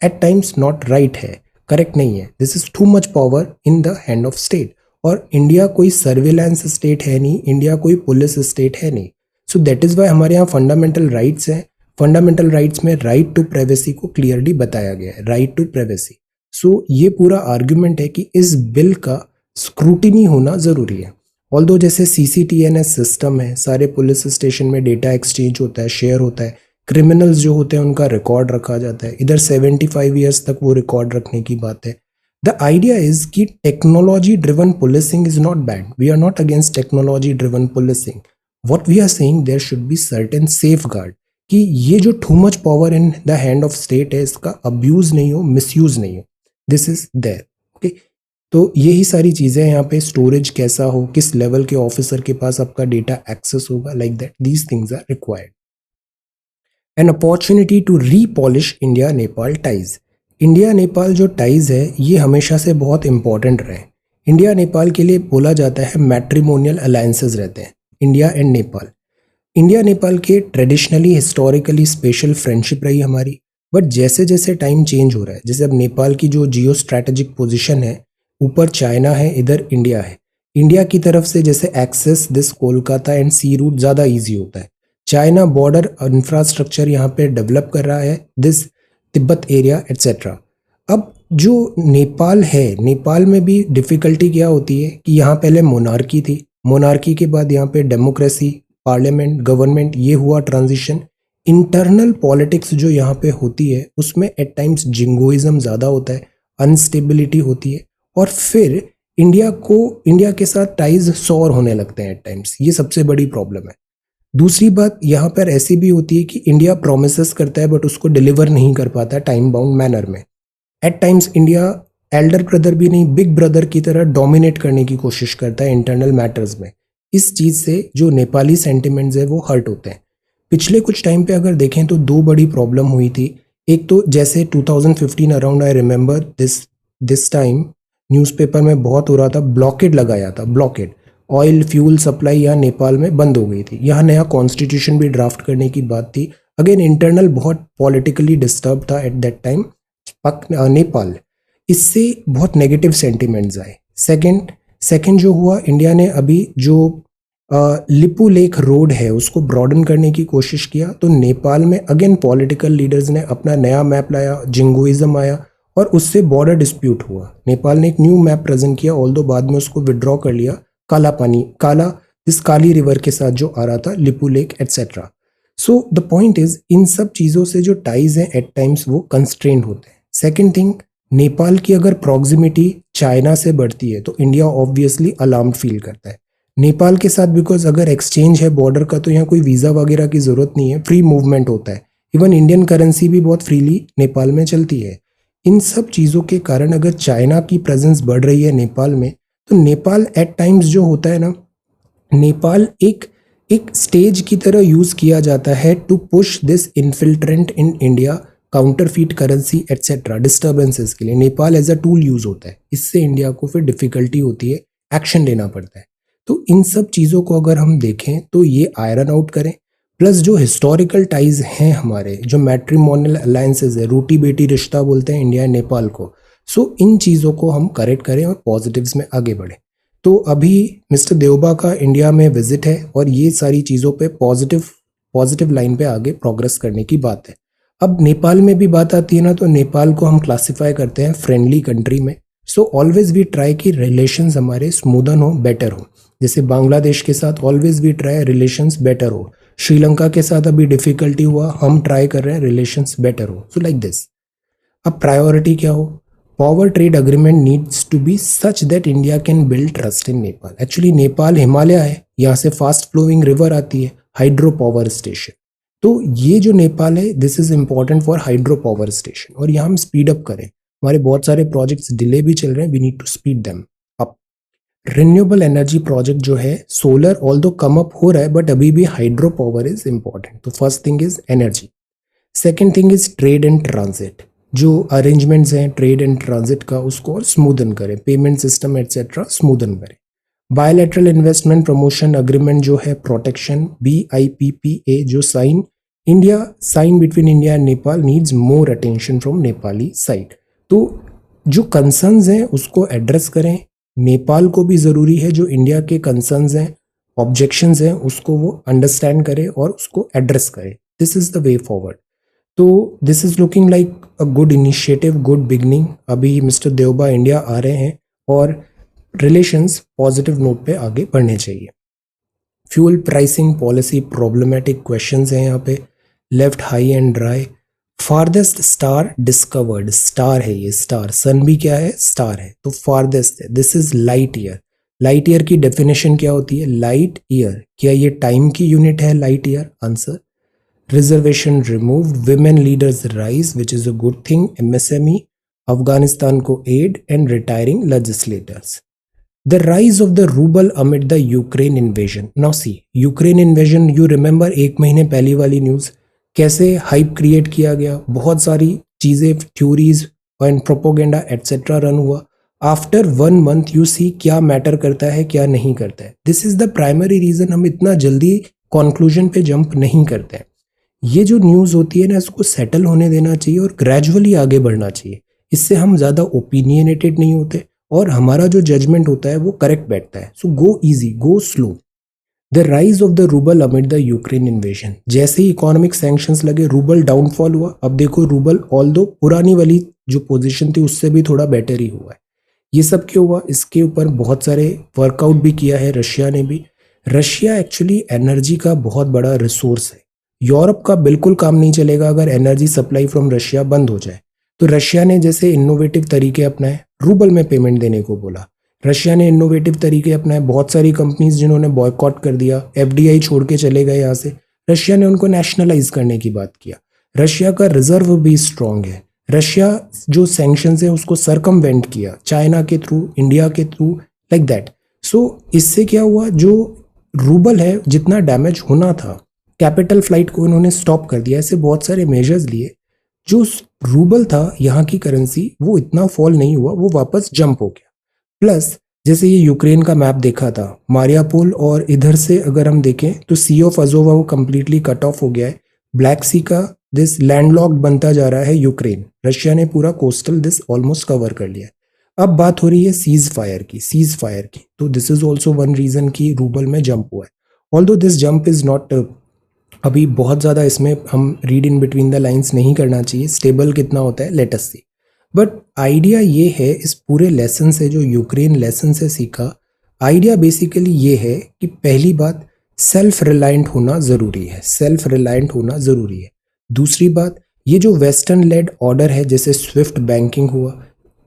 एट टाइम्स नॉट राइट है, करेक्ट नहीं है. This is to much power in the hand of state. और इंडिया कोई सर्वेलेंस स्टेट है नहीं, इंडिया कोई पुलिस स्टेट है नहीं. सो दैट इज़ वाई हमारे यहाँ फंडामेंटल राइट्स हैं. फंडामेंटल राइट्स में राइट टू प्राइवेसी को क्लियरली बताया गया है, राइट टू प्राइवेसी. सो ये पूरा आर्ग्यूमेंट है कि इस बिल का स्क्रूटिनी होना ज़रूरी है. ऑल्दो जैसे CCTNS सिस्टम है, सारे पुलिस स्टेशन में डेटा एक्सचेंज होता है, शेयर होता है, क्रिमिनल्स जो होते हैं उनका रिकॉर्ड रखा जाता है, इधर 75 ईयर्स तक वो रिकॉर्ड रखने की बात है. द आइडिया इज कि technology driven policing is not bad, we are not against technology driven policing. What we are saying there should be certain safeguard कि ये जो too much power in the hand of state है इसका abuse नहीं हो, misuse नहीं हो. This is there. Okay, तो यही सारी चीज़ें यहाँ पे, स्टोरेज कैसा हो, किस लेवल के ऑफिसर के पास आपका डेटा एक्सेस होगा, like that these things are required. An opportunity to repolish India Nepal ties. India Nepal जो टाइज है ये हमेशा से बहुत इंपॉर्टेंट रहे. इंडिया नेपाल के लिए बोला जाता है मैट्रिमोनियल अलायंसेस रहते हैं India and Nepal. India Nepal के ट्रेडिशनली हिस्टोरिकली स्पेशल फ्रेंडशिप रही हमारी, बट जैसे जैसे टाइम चेंज हो रहा है, जैसे अब नेपाल की जो जियो स्ट्रैटेजिक पोजिशन है, ऊपर चाइना है, इधर इंडिया है, इंडिया की तरफ से जैसे access this Kolkata and sea route ज़्यादा ईजी होता है. चाइना बॉर्डर इंफ्रास्ट्रक्चर यहाँ पे डेवलप कर रहा है, दिस तिब्बत एरिया एट्सेट्रा. अब जो नेपाल है, नेपाल में भी डिफ़िकल्टी क्या होती है कि यहाँ पहले मोनार्की थी, मोनार्की के बाद यहाँ पे डेमोक्रेसी, पार्लियामेंट, गवर्नमेंट, ये हुआ ट्रांजिशन. इंटरनल पॉलिटिक्स जो यहाँ पे होती है उसमें एट टाइम्स जिंगोइज्म ज़्यादा होता है, अनस्टेबिलिटी होती है, और फिर इंडिया के साथ टाइज सॉर होने लगते हैं एट टाइम्स. ये सबसे बड़ी प्रॉब्लम है. दूसरी बात यहाँ पर ऐसी भी होती है कि इंडिया प्रोमिसेस करता है बट उसको डिलीवर नहीं कर पाता टाइम बाउंड मैनर में. At times India elder brother भी नहीं, बिग ब्रदर की तरह डोमिनेट करने की कोशिश करता है इंटरनल मैटर्स में. इस चीज़ से जो नेपाली सेंटिमेंट्स है वो हर्ट होते हैं. पिछले कुछ टाइम पे अगर देखें तो दो बड़ी प्रॉब्लम हुई थी. एक तो जैसे 2015 around, I remember this time newspaper में बहुत हो रहा था, ब्लॉकेड लगाया था, ब्लॉकेड ऑयल फ्यूल सप्लाई यहाँ नेपाल में बंद हो गई थी. यहाँ नया कॉन्स्टिट्यूशन भी ड्राफ्ट करने की बात थी. अगेन इंटरनल बहुत पॉलिटिकली डिस्टर्ब था एट दैट टाइम नेपाल. इससे बहुत नेगेटिव सेंटिमेंट्स आए. सेकेंड जो हुआ, इंडिया ने अभी जो लिपू लेक रोड है उसको ब्रॉडन करने की कोशिश किया. तो नेपाल में अगेन पॉलिटिकल लीडर्स ने अपना नया मैप लाया, जिंगोइज्म आया और उससे बॉर्डर डिस्प्यूट हुआ. नेपाल ने एक न्यू मैप प्रेजेंट किया, ऑल्दो बाद में उसको विड्रॉ कर लिया. इस काली रिवर के साथ जो आ रहा था, Lipu lake etcetera. So the point is in सब चीज़ों से जो टाइज हैं एट टाइम्स वो कंस्ट्रेंड होते हैं. सेकेंड थिंग, नेपाल की अगर प्रॉक्सिमिटी चाइना से बढ़ती है तो इंडिया ऑब्वियसली अलार्म्ड फील करता है। नेपाल के साथ बिकॉज अगर एक्सचेंज है बॉर्डर का तो यहाँ कोई वीज़ा वगैरह की ज़रूरत नहीं है, फ्री मूवमेंट होता है। इवन इंडियन करेंसी भी बहुत फ्रीली नेपाल में चलती है। इन सब चीज़ों के कारण अगर चाइना की प्रेजेंस बढ़ रही है नेपाल में, तो नेपाल एट टाइम्स जो होता है ना, नेपाल एक एक स्टेज की तरह यूज़ किया जाता है to push this infiltrant in India, counterfeit currency etcetera disturbances के लिए Nepal as a tool use होता है। इससे इंडिया को फिर डिफिकल्टी होती है, एक्शन लेना पड़ता है। तो इन सब चीज़ों को अगर हम देखें तो ये आयरन आउट करें, प्लस जो हिस्टोरिकल टाइज हैं हमारे, जो मैट्रिमोनियल अलायंसेज है, रोटी बेटी रिश्ता बोलते हैं इंडिया नेपाल को, सो इन चीज़ों को हम करेक्ट करें और पॉजिटिव्स में आगे बढ़ें। तो अभी मिस्टर देवबा का इंडिया में विजिट है और ये सारी चीज़ों पे पॉजिटिव लाइन पे आगे प्रोग्रेस करने की बात है। अब नेपाल में भी बात आती है ना, तो नेपाल को हम क्लासिफाई करते हैं फ्रेंडली कंट्री में। सो ऑलवेज वी ट्राई कि रिलेशंस हमारे स्मूदन हो, बेटर हो। जैसे बांग्लादेश के साथ always we try relations better हो, श्रीलंका के साथ अभी डिफिकल्टी हुआ, हम ट्राई कर रहे हैं रिलेशंस बेटर हो। So like this. अब प्रायोरिटी क्या हो? Power trade agreement needs to be such that India can build trust in Nepal. Actually Nepal Himalaya है, यहाँ से फास्ट फ्लोइंग रिवर आती है, हाइड्रो पावर स्टेशन। तो ये जो नेपाल है, this is important for hydro power station, और यहाँ हम स्पीड अप करें। हमारे बहुत सारे प्रोजेक्ट्स डिले भी चल रहे हैं, we need to speed them up. Renewable energy project जो है, सोलर ऑल्दो कम अप हो रहा है, बट अभी भी हाइड्रो पावर इज इम्पॉर्टेंट। तो first thing is energy. Second thing is trade and transit. जो अरेंजमेंट्स हैं ट्रेड एंड ट्रांजिट का, उसको और स्मूदन करें, पेमेंट सिस्टम एट्सेट्रा स्मूदन करें। बायलैटरल इन्वेस्टमेंट प्रमोशन अग्रीमेंट जो है, प्रोटेक्शन BIPPA जो sign between India and Nepal needs more attention from Nepali side. तो जो कंसर्न्स हैं उसको एड्रेस करें। नेपाल को भी ज़रूरी है जो इंडिया के कंसर्न्स हैं, ऑब्जेक्शंस हैं, उसको वो अंडरस्टैंड करे और उसको एड्रेस करे। This is the way forward. तो this is looking like a good initiative, good beginning. अभी मिस्टर देवबा इंडिया आ रहे हैं और रिलेशंस पॉजिटिव नोट पे आगे बढ़ने चाहिए। Fuel pricing policy problematic questions हैं यहाँ पे। Left high and dry. Farthest star discovered, star है ये, स्टार, सन भी क्या है, स्टार है, तो फारदेस्ट है। This is light year. Light year की डेफिनेशन क्या होती है? लाइट ईयर, क्या ये टाइम की यूनिट है light year? Answer. Reservation removed, women leaders rise which is a good thing. MSME, Afghanistan को aid and retiring legislators. The rise of the ruble amid the Ukraine invasion. Now see, Ukraine invasion, you remember एक महीने पहली वाली news, कैसे hype create किया गया, बहुत सारी चीज़ें, theories and propaganda etcetera run हुआ। आफ्टर 1 मंथ यू सी क्या मैटर करता है, क्या नहीं करता है। This is the primary reason हम इतना जल्दी कंक्लूजन पे जंप नहीं करते हैं। ये जो न्यूज़ होती है ना, इसको सेटल होने देना चाहिए और ग्रेजुअली आगे बढ़ना चाहिए। इससे हम ज़्यादा ओपिनियनेटेड नहीं होते और हमारा जो जजमेंट होता है वो करेक्ट बैठता है। So go easy, go slow. The rise of the rouble amid the Ukraine invasion. जैसे ही इकोनॉमिक सैंक्शंस लगे, रूबल डाउनफॉल हुआ। अब देखो रूबल ऑल्दो पुरानी वाली जो पोजीशन थी उससे भी थोड़ा बेटर ही हुआ है। ये सब क्यों हुआ? इसके ऊपर बहुत सारे वर्कआउट भी किया है रशिया ने भी। रशिया एक्चुअली एनर्जी का बहुत बड़ा रिसोर्स है। यूरोप का बिल्कुल काम नहीं चलेगा अगर एनर्जी सप्लाई फ्रॉम रशिया बंद हो जाए। तो रशिया ने जैसे इनोवेटिव तरीके अपनाए, रूबल में पेमेंट देने को बोला। रशिया ने इनोवेटिव तरीके अपनाए, बहुत सारी कंपनीज जिन्होंने बॉयकॉट कर दिया, FDI छोड़ के चले गए यहाँ से, रशिया ने उनको नेशनलाइज करने की बात किया। रशिया का रिजर्व भी स्ट्रांग है। रशिया जो सैंक्शंस है उसको सरकमवेंट किया, चाइना के थ्रू, इंडिया के थ्रू, लाइक दैट। सो इससे क्या हुआ, जो रूबल है जितना डैमेज होना था, कैपिटल फ्लाइट को इन्होंने स्टॉप कर दिया। ऐसे बहुत सारे मेजर्स लिए। जो रूबल था यहाँ की करेंसी, वो इतना फॉल नहीं हुआ, वो वापस जंप हो गया। प्लस जैसे ये यूक्रेन का मैप देखा था, मारियापोल, और इधर से अगर हम देखें तो सी ऑफ अजोवा वो कंप्लीटली कट ऑफ हो गया है। ब्लैक सी का दिस लैंडलॉक्ड बनता जा रहा है यूक्रेन। रशिया ने पूरा कोस्टल दिस ऑलमोस्ट कवर कर लिया है। अब बात हो रही है सीज फायर की। तो this is also one reason की रूबल में जंप हुआ है। Although this jump is not, अभी बहुत ज़्यादा इसमें हम read in between the lines नहीं करना चाहिए। स्टेबल कितना होता है, let us see. But idea ये है, इस पूरे लेसन से, जो यूक्रेन लेसन से सीखा, आइडिया बेसिकली ये है कि पहली बात, सेल्फ रिलायंट होना ज़रूरी है। दूसरी बात, ये जो वेस्टर्न लेड ऑर्डर है, जैसे स्विफ्ट बैंकिंग हुआ,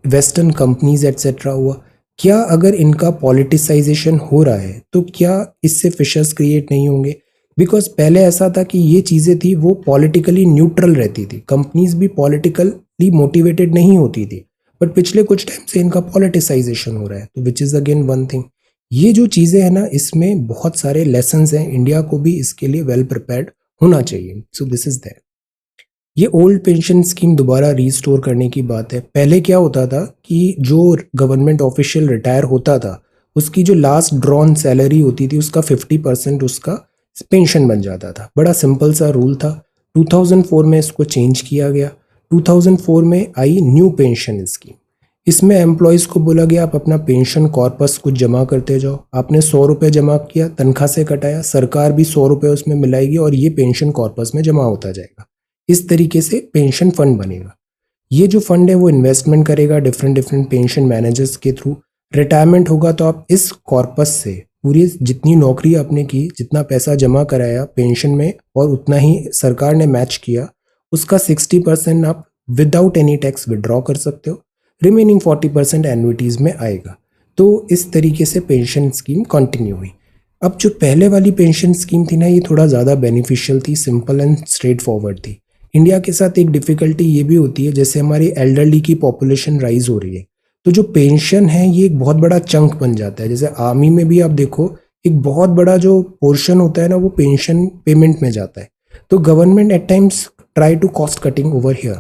वेस्टर्न कंपनीज एटसेट्रा हुआ, क्या अगर इनका पॉलिटिसाइजेशन हो रहा है तो क्या इससे फिशर्स क्रिएट नहीं होंगे? बिकॉज पहले ऐसा था कि ये चीज़ें थी वो पॉलिटिकली न्यूट्रल रहती थी, कंपनीज भी पॉलिटिकली मोटिवेटेड नहीं होती थी, बट पिछले कुछ टाइम से इनका पॉलिटिसाइजेशन हो रहा है, तो which is again one thing. ये जो चीज़ें हैं ना, इसमें बहुत सारे लेसन्स हैं, इंडिया को भी इसके लिए वेल प्रिपेयर्ड होना चाहिए। So this is that. ये ओल्ड पेंशन स्कीम दोबारा रीस्टोर करने की बात है। पहले क्या होता था कि जो गवर्नमेंट ऑफिशियल रिटायर होता था, उसकी जो लास्ट ड्रॉन सैलरी होती थी उसका 50% उसका पेंशन बन जाता था। बड़ा सिंपल सा रूल था। 2004 में इसको चेंज किया गया। 2004 में आई न्यू पेंशन स्कीम। इसमें एम्प्लॉयज़ को बोला गया आप अपना पेंशन कॉर्पस कुछ जमा करते जाओ। आपने 100 रुपये जमा किया, तनख्वाह से कटाया, सरकार भी 100 रुपये उसमें मिलाएगी और ये पेंशन कॉर्पस में जमा होता जाएगा। इस तरीके से पेंशन फंड बनेगा। ये जो फंड है वो इन्वेस्टमेंट करेगा डिफरेंट डिफरेंट पेंशन मैनेजर्स के थ्रू। रिटायरमेंट होगा तो आप इस कॉर्पस से पूरी जितनी नौकरी आपने की, जितना पैसा जमा कराया पेंशन में और उतना ही सरकार ने मैच किया, उसका 60% आप विदाउट एनी टैक्स विड्रॉ कर सकते हो। रिमेनिंग 40% एन्युइटीज़ में आएगा। तो इस तरीके से पेंशन स्कीम कंटिन्यू हुई। अब जो पहले वाली पेंशन स्कीम थी ना, ये थोड़ा ज़्यादा बेनिफिशियल थी, सिंपल एंड स्ट्रेट फॉरवर्ड थी। इंडिया के साथ एक डिफ़िकल्टी ये भी होती है, जैसे हमारी एल्डरली की पॉपुलेशन राइज हो रही है, तो जो पेंशन है ये एक बहुत बड़ा चंक बन जाता है। जैसे आर्मी में भी आप देखो, एक बहुत बड़ा जो पोर्शन होता है ना, वो पेंशन पेमेंट में जाता है। तो government at times try to cost cutting over here.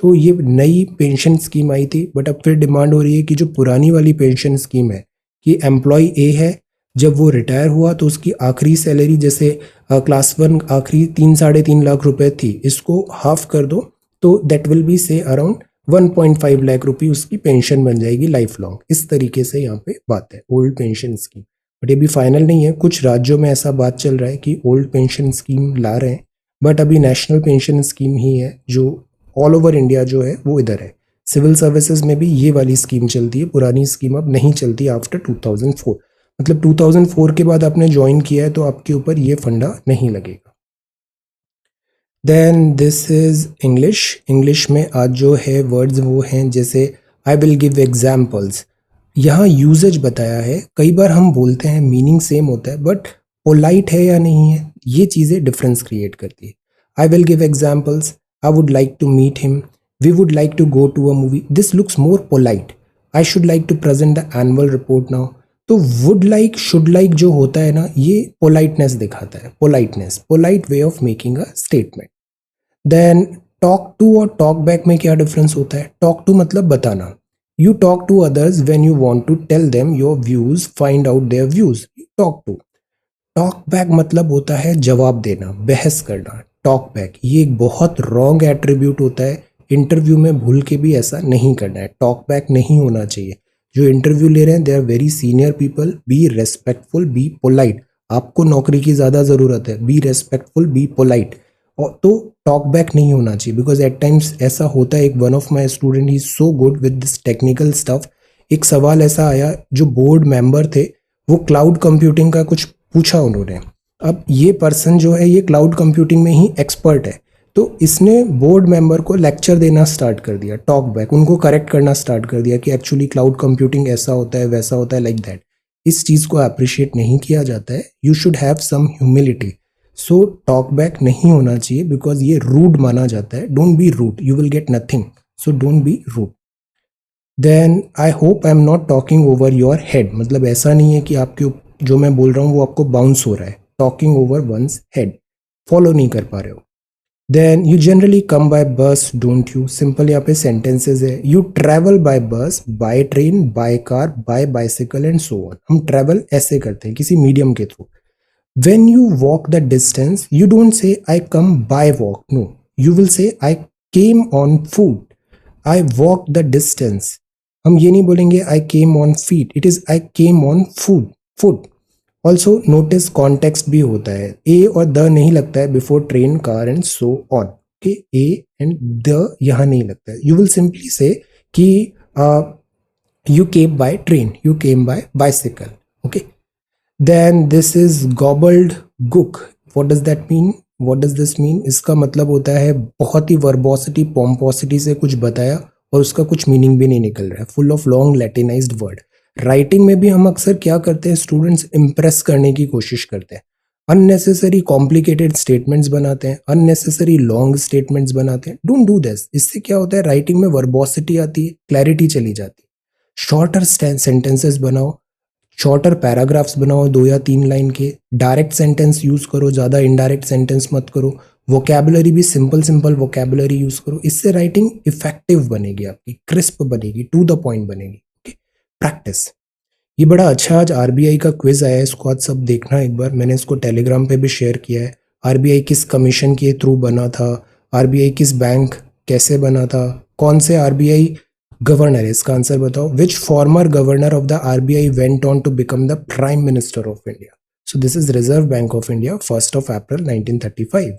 तो ये नई पेंशन स्कीम आई थी, बट अब फिर डिमांड हो रही है कि जो पुरानी वाली पेंशन स्कीम है कि एम्प्लॉय ए है, जब वो रिटायर हुआ तो उसकी आखिरी सैलरी, जैसे क्लास 1 आखिरी 3-3.5 लाख रुपए थी, इसको हाफ कर दो तो दैट विल बी से अराउंड 1.5 लाख रुपये उसकी पेंशन बन जाएगी लाइफ लॉन्ग। इस तरीके से यहाँ पे बात है ओल्ड पेंशन स्कीम। बट ये भी फाइनल नहीं है, कुछ राज्यों में ऐसा बात चल रहा है कि ओल्ड पेंशन स्कीम ला रहे हैं, बट अभी नेशनल पेंशन स्कीम ही है जो ऑल ओवर इंडिया जो है वो इधर है। सिविल सर्विसेज में भी ये वाली स्कीम चलती है, पुरानी स्कीम अब नहीं चलती आफ्टर 2004। मतलब 2004 के बाद आपने ज्वाइन किया है तो आपके ऊपर ये फंडा नहीं लगेगा। Then this is English. English में आज जो है वर्ड्स वो हैं, जैसे आई विल गिव एग्जाम्पल्स। यहाँ यूजेज बताया है, कई बार हम बोलते हैं मीनिंग सेम होता है, बट पोलाइट है या नहीं है, ये चीज़ें डिफरेंस क्रिएट करती है। I will give examples, I would like to meet him, we would like to go to a movie, this looks more polite. I should like to present the annual report now. तो would like, should like जो होता है ना, ये politeness दिखाता है, politeness, polite way of making a statement. Then talk to और talk back में क्या डिफरेंस होता है? टॉक टू मतलब बताना, you talk to others when you want to tell them your views, find out their views, talk to. Talk back मतलब होता है जवाब देना, बहस करना। टॉक बैक ये एक बहुत रॉन्ग एट्रीब्यूट होता है, इंटरव्यू में भूल के भी ऐसा नहीं करना है, टॉक बैक नहीं होना चाहिए। जो इंटरव्यू ले रहे हैं they are very senior people, be respectful, be polite. आपको नौकरी की ज़्यादा ज़रूरत है, बी रेस्पेक्टफुल, बी पोलाइट। और तो टॉक बैक नहीं होना चाहिए, बिकॉज एट टाइम्स ऐसा होता है। एक one of my student he so good with this technical stuff. एक सवाल ऐसा आया, जो बोर्ड मेंबर थे वो क्लाउड कंप्यूटिंग का कुछ पूछा उन्होंने। अब ये पर्सन जो है ये क्लाउड कंप्यूटिंग में ही एक्सपर्ट है, तो इसने बोर्ड मेंबर को लेक्चर देना स्टार्ट कर दिया, टॉक बैक, उनको करेक्ट करना स्टार्ट कर दिया कि एक्चुअली क्लाउड कंप्यूटिंग ऐसा होता है, वैसा होता है, लाइक दैट। इस चीज़ को अप्रिशिएट नहीं किया जाता है। You should have some humility. So talk back नहीं होना चाहिए, बिकॉज ये रूड माना जाता है। Don't be rude, you will get nothing, so don't be rude. Then I hope I am not talking over your head, मतलब ऐसा नहीं है कि आपके जो मैं बोल रहा हूँ वो आपको बाउंस हो रहा है, talking over one's head, follow नहीं कर पा रहे हो। Then you generally come by bus, don't you, simple यहाँ पे सेंटेंसेज है। You travel by bus, by train, by car, by bicycle and so on. हम ट्रैवल ऐसे करते हैं किसी मीडियम के through. When you walk the distance, you don't say I come by walk. No, you will say I came on foot. I walked the distance. हम ये नहीं बोलेंगे I came on feet. It is I came on foot. Foot. Also notice context भी होता है। A और the नहीं लगता है before train, car and so on. Okay, A and the यहाँ नहीं लगता है। You will simply say कि you came by train, you came by bicycle. Okay. Then this is gobbled gook. What does that mean? What does this mean? इसका मतलब होता है बहुत ही वर्बोसिटी, पोम्पोसिटी से कुछ बताया और उसका कुछ मीनिंग भी नहीं निकल रहा है, full of long Latinised word. Writing में भी हम अक्सर क्या करते हैं, स्टूडेंट्स इंप्रेस करने की कोशिश करते हैं, अननेसेसरी कॉम्प्लिकेटेड स्टेटमेंट्स बनाते हैं, अननेसेसरी लॉन्ग स्टेटमेंट्स बनाते हैं। Don't do this. इससे क्या होता है, राइटिंग में वर्बोसिटी आती है, क्लैरिटी चली जाती है। शॉर्टर सेंटेंसेस बनाओ, शॉर्टर पैराग्राफ्स बनाओ, 2 या 3 लाइन के। डायरेक्ट सेंटेंस यूज करो, ज़्यादा इनडायरेक्ट सेंटेंस मत करो। वोकेबुलरी भी सिंपल सिंपल वोकेबुलरी यूज करो। इससे राइटिंग इफेक्टिव बनेगी, आपकी क्रिस्प बनेगी, टू द पॉइंट बनेगी। Okay, practice. ये बड़ा अच्छा आज आरबीआई का क्विज आया है, इसको आज सब देखना एक बार। मैंने इसको टेलीग्राम पे भी शेयर किया है। आरबीआई किस कमीशन के थ्रू बना था, आरबीआई किस बैंक कैसे बना था, कौन से आरबीआई गवर्नर है, इसका आंसर बताओ। Which former governor of the RBI went on to become the prime minister of India. So this is reserve bank of India, 1 April 1935.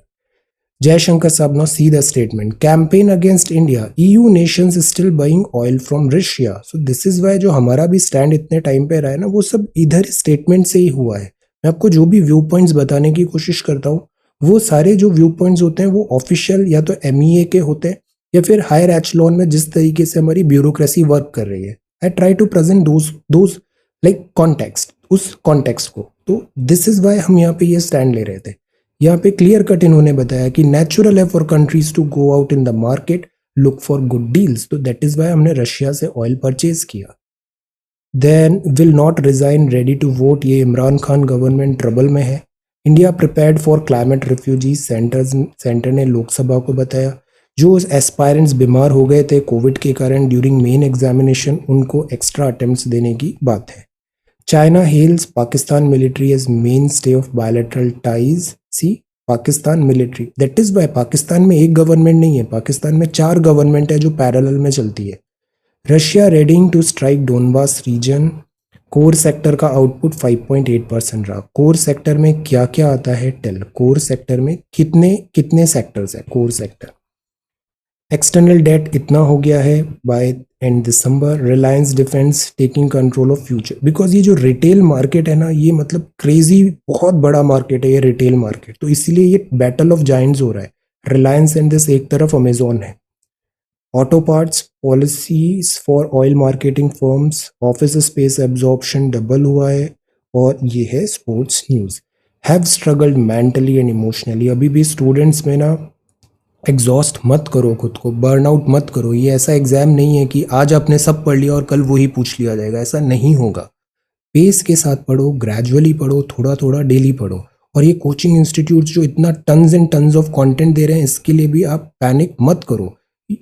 Jaishankar Saab, now see the statement. Campaign against India. EU nations still buying oil from Russia. So this is why जो हमारा भी stand इतने time पे रहा है ना, वो सब इधर स्टेटमेंट से ही हुआ है। मैं आपको जो भी व्यू पॉइंट्स बताने की कोशिश करता हूँ, वो सारे जो व्यू पॉइंट्स होते हैं वो ऑफिशियल या तो एमईए के होते हैं या फिर हायर एचलॉन में जिस तरीके से हमारी ब्यूरोक्रेसी वर्क कर रही है। I try to present those like context, उस कॉन्टेक्स्ट को। तो दिस इज वाई हम यहाँ पे ये स्टैंड ले रहे थे। यहाँ पे क्लियर कट इन्होंने बताया कि नेचुरल है for countries to go out in the market, look for good deals. तो दैट इज वाई हमने रशिया से ऑयल परचेज किया। Then will not resign, ready to vote. ये इमरान खान गवर्नमेंट ट्रबल में है। India prepared for climate refugees, centre ने लोकसभा को बताया। जो एस्पायरेंट्स बीमार हो गए थे कोविड के कारण ड्यूरिंग मेन एग्जामिनेशन, उनको एक्स्ट्रा अटेम्प्ट्स देने की बात है। China hails Pakistan military as mainstay of bilateral ties. See, Pakistan military, that is why Pakistan में एक गवर्नमेंट नहीं है, पाकिस्तान में 4 गवर्नमेंट है जो पैरेलल में चलती है। Russia readying to strike Donbas region. Core sector का आउटपुट 5.8% रहा। कोर सेक्टर में क्या क्या आता है, टेल। कोर सेक्टर में कितने कितने सेक्टर्स है कोर सेक्टर। एक्सटर्नल डेट इतना हो गया है by end December. Reliance defence taking control of Future, because ये जो रिटेल मार्केट है ना, ये मतलब क्रेजी बहुत बड़ा मार्केट है ये रिटेल मार्केट। तो इसीलिए ये बैटल ऑफ जायंट्स हो रहा है। रिलायंस एंड दिस एक तरफ अमेजोन है। Auto parts, policies for oil marketing firms, office space absorption double हुआ है। और ये है sports news. Have struggled mentally and emotionally. अभी भी स्टूडेंट्स में ना एग्जॉस्ट मत करो खुद को, बर्नआउट मत करो। ये ऐसा एग्जाम नहीं है कि आज आपने सब पढ़ लिया और कल वही पूछ लिया जाएगा, ऐसा नहीं होगा। पेस के साथ पढ़ो, ग्रेजुअली पढ़ो, थोड़ा थोड़ा डेली पढ़ो। और ये कोचिंग इंस्टीट्यूट जो इतना tons and tons of content दे रहे हैं, इसके लिए भी आप पैनिक मत करो।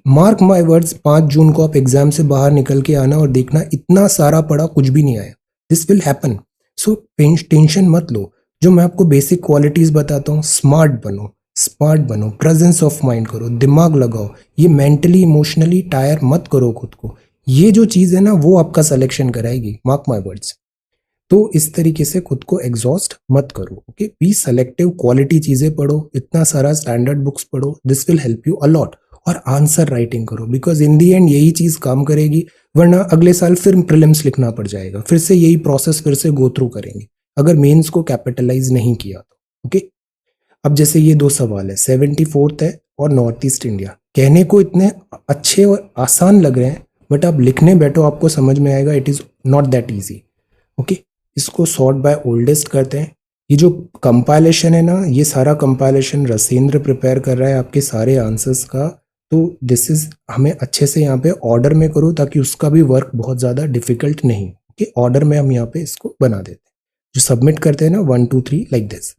मार्क माय वर्ड्स, 5 जून को आप एग्जाम से बाहर निकल के आना और देखना इतना सारा पढ़ा कुछ भी नहीं आया। This will happen. So tension मत लो। जो मैं आपको बेसिक क्वालिटीज बताता हूँ, स्मार्ट बनो, प्रेजेंस ऑफ माइंड करो, दिमाग लगाओ। ये मेंटली इमोशनली टायर मत करो खुद को। ये जो चीज़ है ना, वो आपका सिलेक्शन कराएगी, मार्क माय वर्ड्स। तो इस तरीके से खुद को एग्जॉस्ट मत करो। ओके, बी सेलेक्टिव, क्वालिटी चीज़ें पढ़ो, इतना सारा स्टैंडर्ड बुक्स पढ़ो। This will help you a lot. और आंसर राइटिंग करो, बिकॉज इन दी एंड यही चीज़ काम करेगी। वरना अगले साल फिर प्रीलिम्स लिखना पड़ जाएगा, फिर से यही प्रोसेस फिर से गो थ्रू करेंगे अगर मेंस को कैपिटलाइज नहीं किया तो। ओके, अब जैसे ये 2 सवाल है, 74th है और नॉर्थ ईस्ट इंडिया। कहने को इतने अच्छे और आसान लग रहे हैं, बट आप लिखने बैठो आपको समझ में आएगा it is not that easy. Okay, इसको सॉर्ट बाय ओल्डेस्ट करते हैं। ये जो कंपाइलेशन है ना, ये सारा कंपाइलेशन रसेंद्र प्रिपेयर कर रहा है आपके सारे आंसर्स का। तो दिस इज, हमें अच्छे से यहाँ पे ऑर्डर में करो ताकि उसका भी वर्क बहुत ज़्यादा डिफिकल्ट नहीं। ओके, ऑर्डर में हम यहाँ पे इसको बना देते हैं। जो सबमिट करते हैं ना 1 2 3 like this.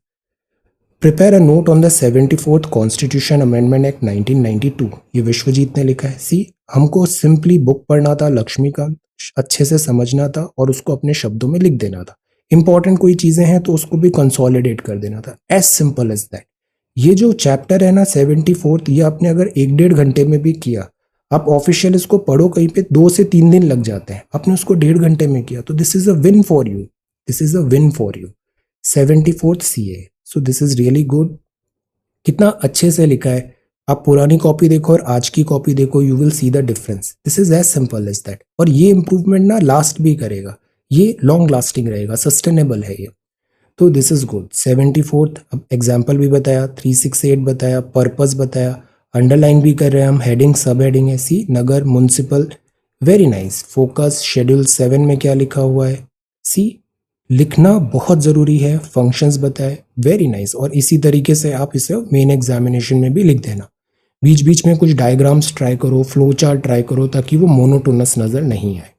Prepare a note on the 74th constitution amendment act 1992। ये विश्वजीत ने लिखा है। सी, हमको सिंपली बुक पढ़ना था, लक्ष्मीकांत अच्छे से समझना था और उसको अपने शब्दों में लिख देना था। इंपॉर्टेंट कोई चीज़ें हैं तो उसको भी कंसोलिडेट कर देना था, एज सिंपल एज दैट। ये जो चैप्टर है ना 74th, ये आपने अगर 1-1.5 घंटे में भी किया, आप ऑफिशियल इसको पढ़ो कहीं पे 2 से 3 दिन लग जाते हैं, आपने उसको 1.5 घंटे में किया, तो this is a win for you. This is a win for you. 74th CA, so this is really good. कितना अच्छे से लिखा है। आप पुरानी कॉपी देखो और आज की कॉपी देखो, you will see the difference. This is as simple as that. और ये इंप्रूवमेंट ना लास्ट भी करेगा, ये लॉन्ग लास्टिंग रहेगा, सस्टेनेबल है ये। तो दिस इज गुड। 74th, अब एग्जाम्पल भी बताया, 368 बताया, पर्पस बताया, अंडरलाइन भी कर रहे हैं हम, हेडिंग सब हेडिंग है, सी नगर municipal, very nice. Focus schedule 7 में क्या लिखा हुआ है, सी लिखना बहुत ज़रूरी है, फंक्शंस बताए, वेरी नाइस। और इसी तरीके से आप इसे मेन एग्जामिनेशन में भी लिख देना। बीच बीच में कुछ डायग्राम्स ट्राई करो, फ्लो चार्ट ट्राई करो, ताकि वो मोनोटोनस नज़र नहीं आए।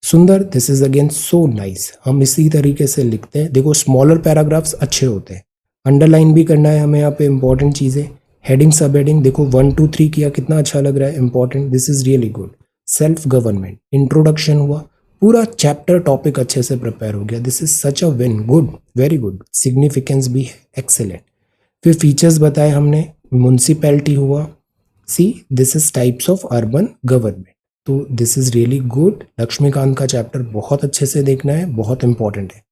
सुंदर, this is again so nice. हम इसी तरीके से लिखते हैं। देखो स्मॉलर पैराग्राफ्स अच्छे होते हैं। अंडरलाइन भी करना है हमें यहाँ पे, इंपॉर्टेंट चीज़ें। हेडिंग सब हेडिंग देखो 1 2 3 किया, कितना अच्छा लग रहा है, important, this is really good. Self government, introduction हुआ, पूरा चैप्टर टॉपिक अच्छे से प्रिपेयर हो गया, this is such a win, good, very good. Significance भी है, एक्सेलेंट। फिर फीचर्स बताए हमने, म्यूनसिपैलिटी हुआ, see this is types of urban government, तो this is really good. Laxmikant का चैप्टर बहुत अच्छे से देखना है, बहुत इंपॉर्टेंट है।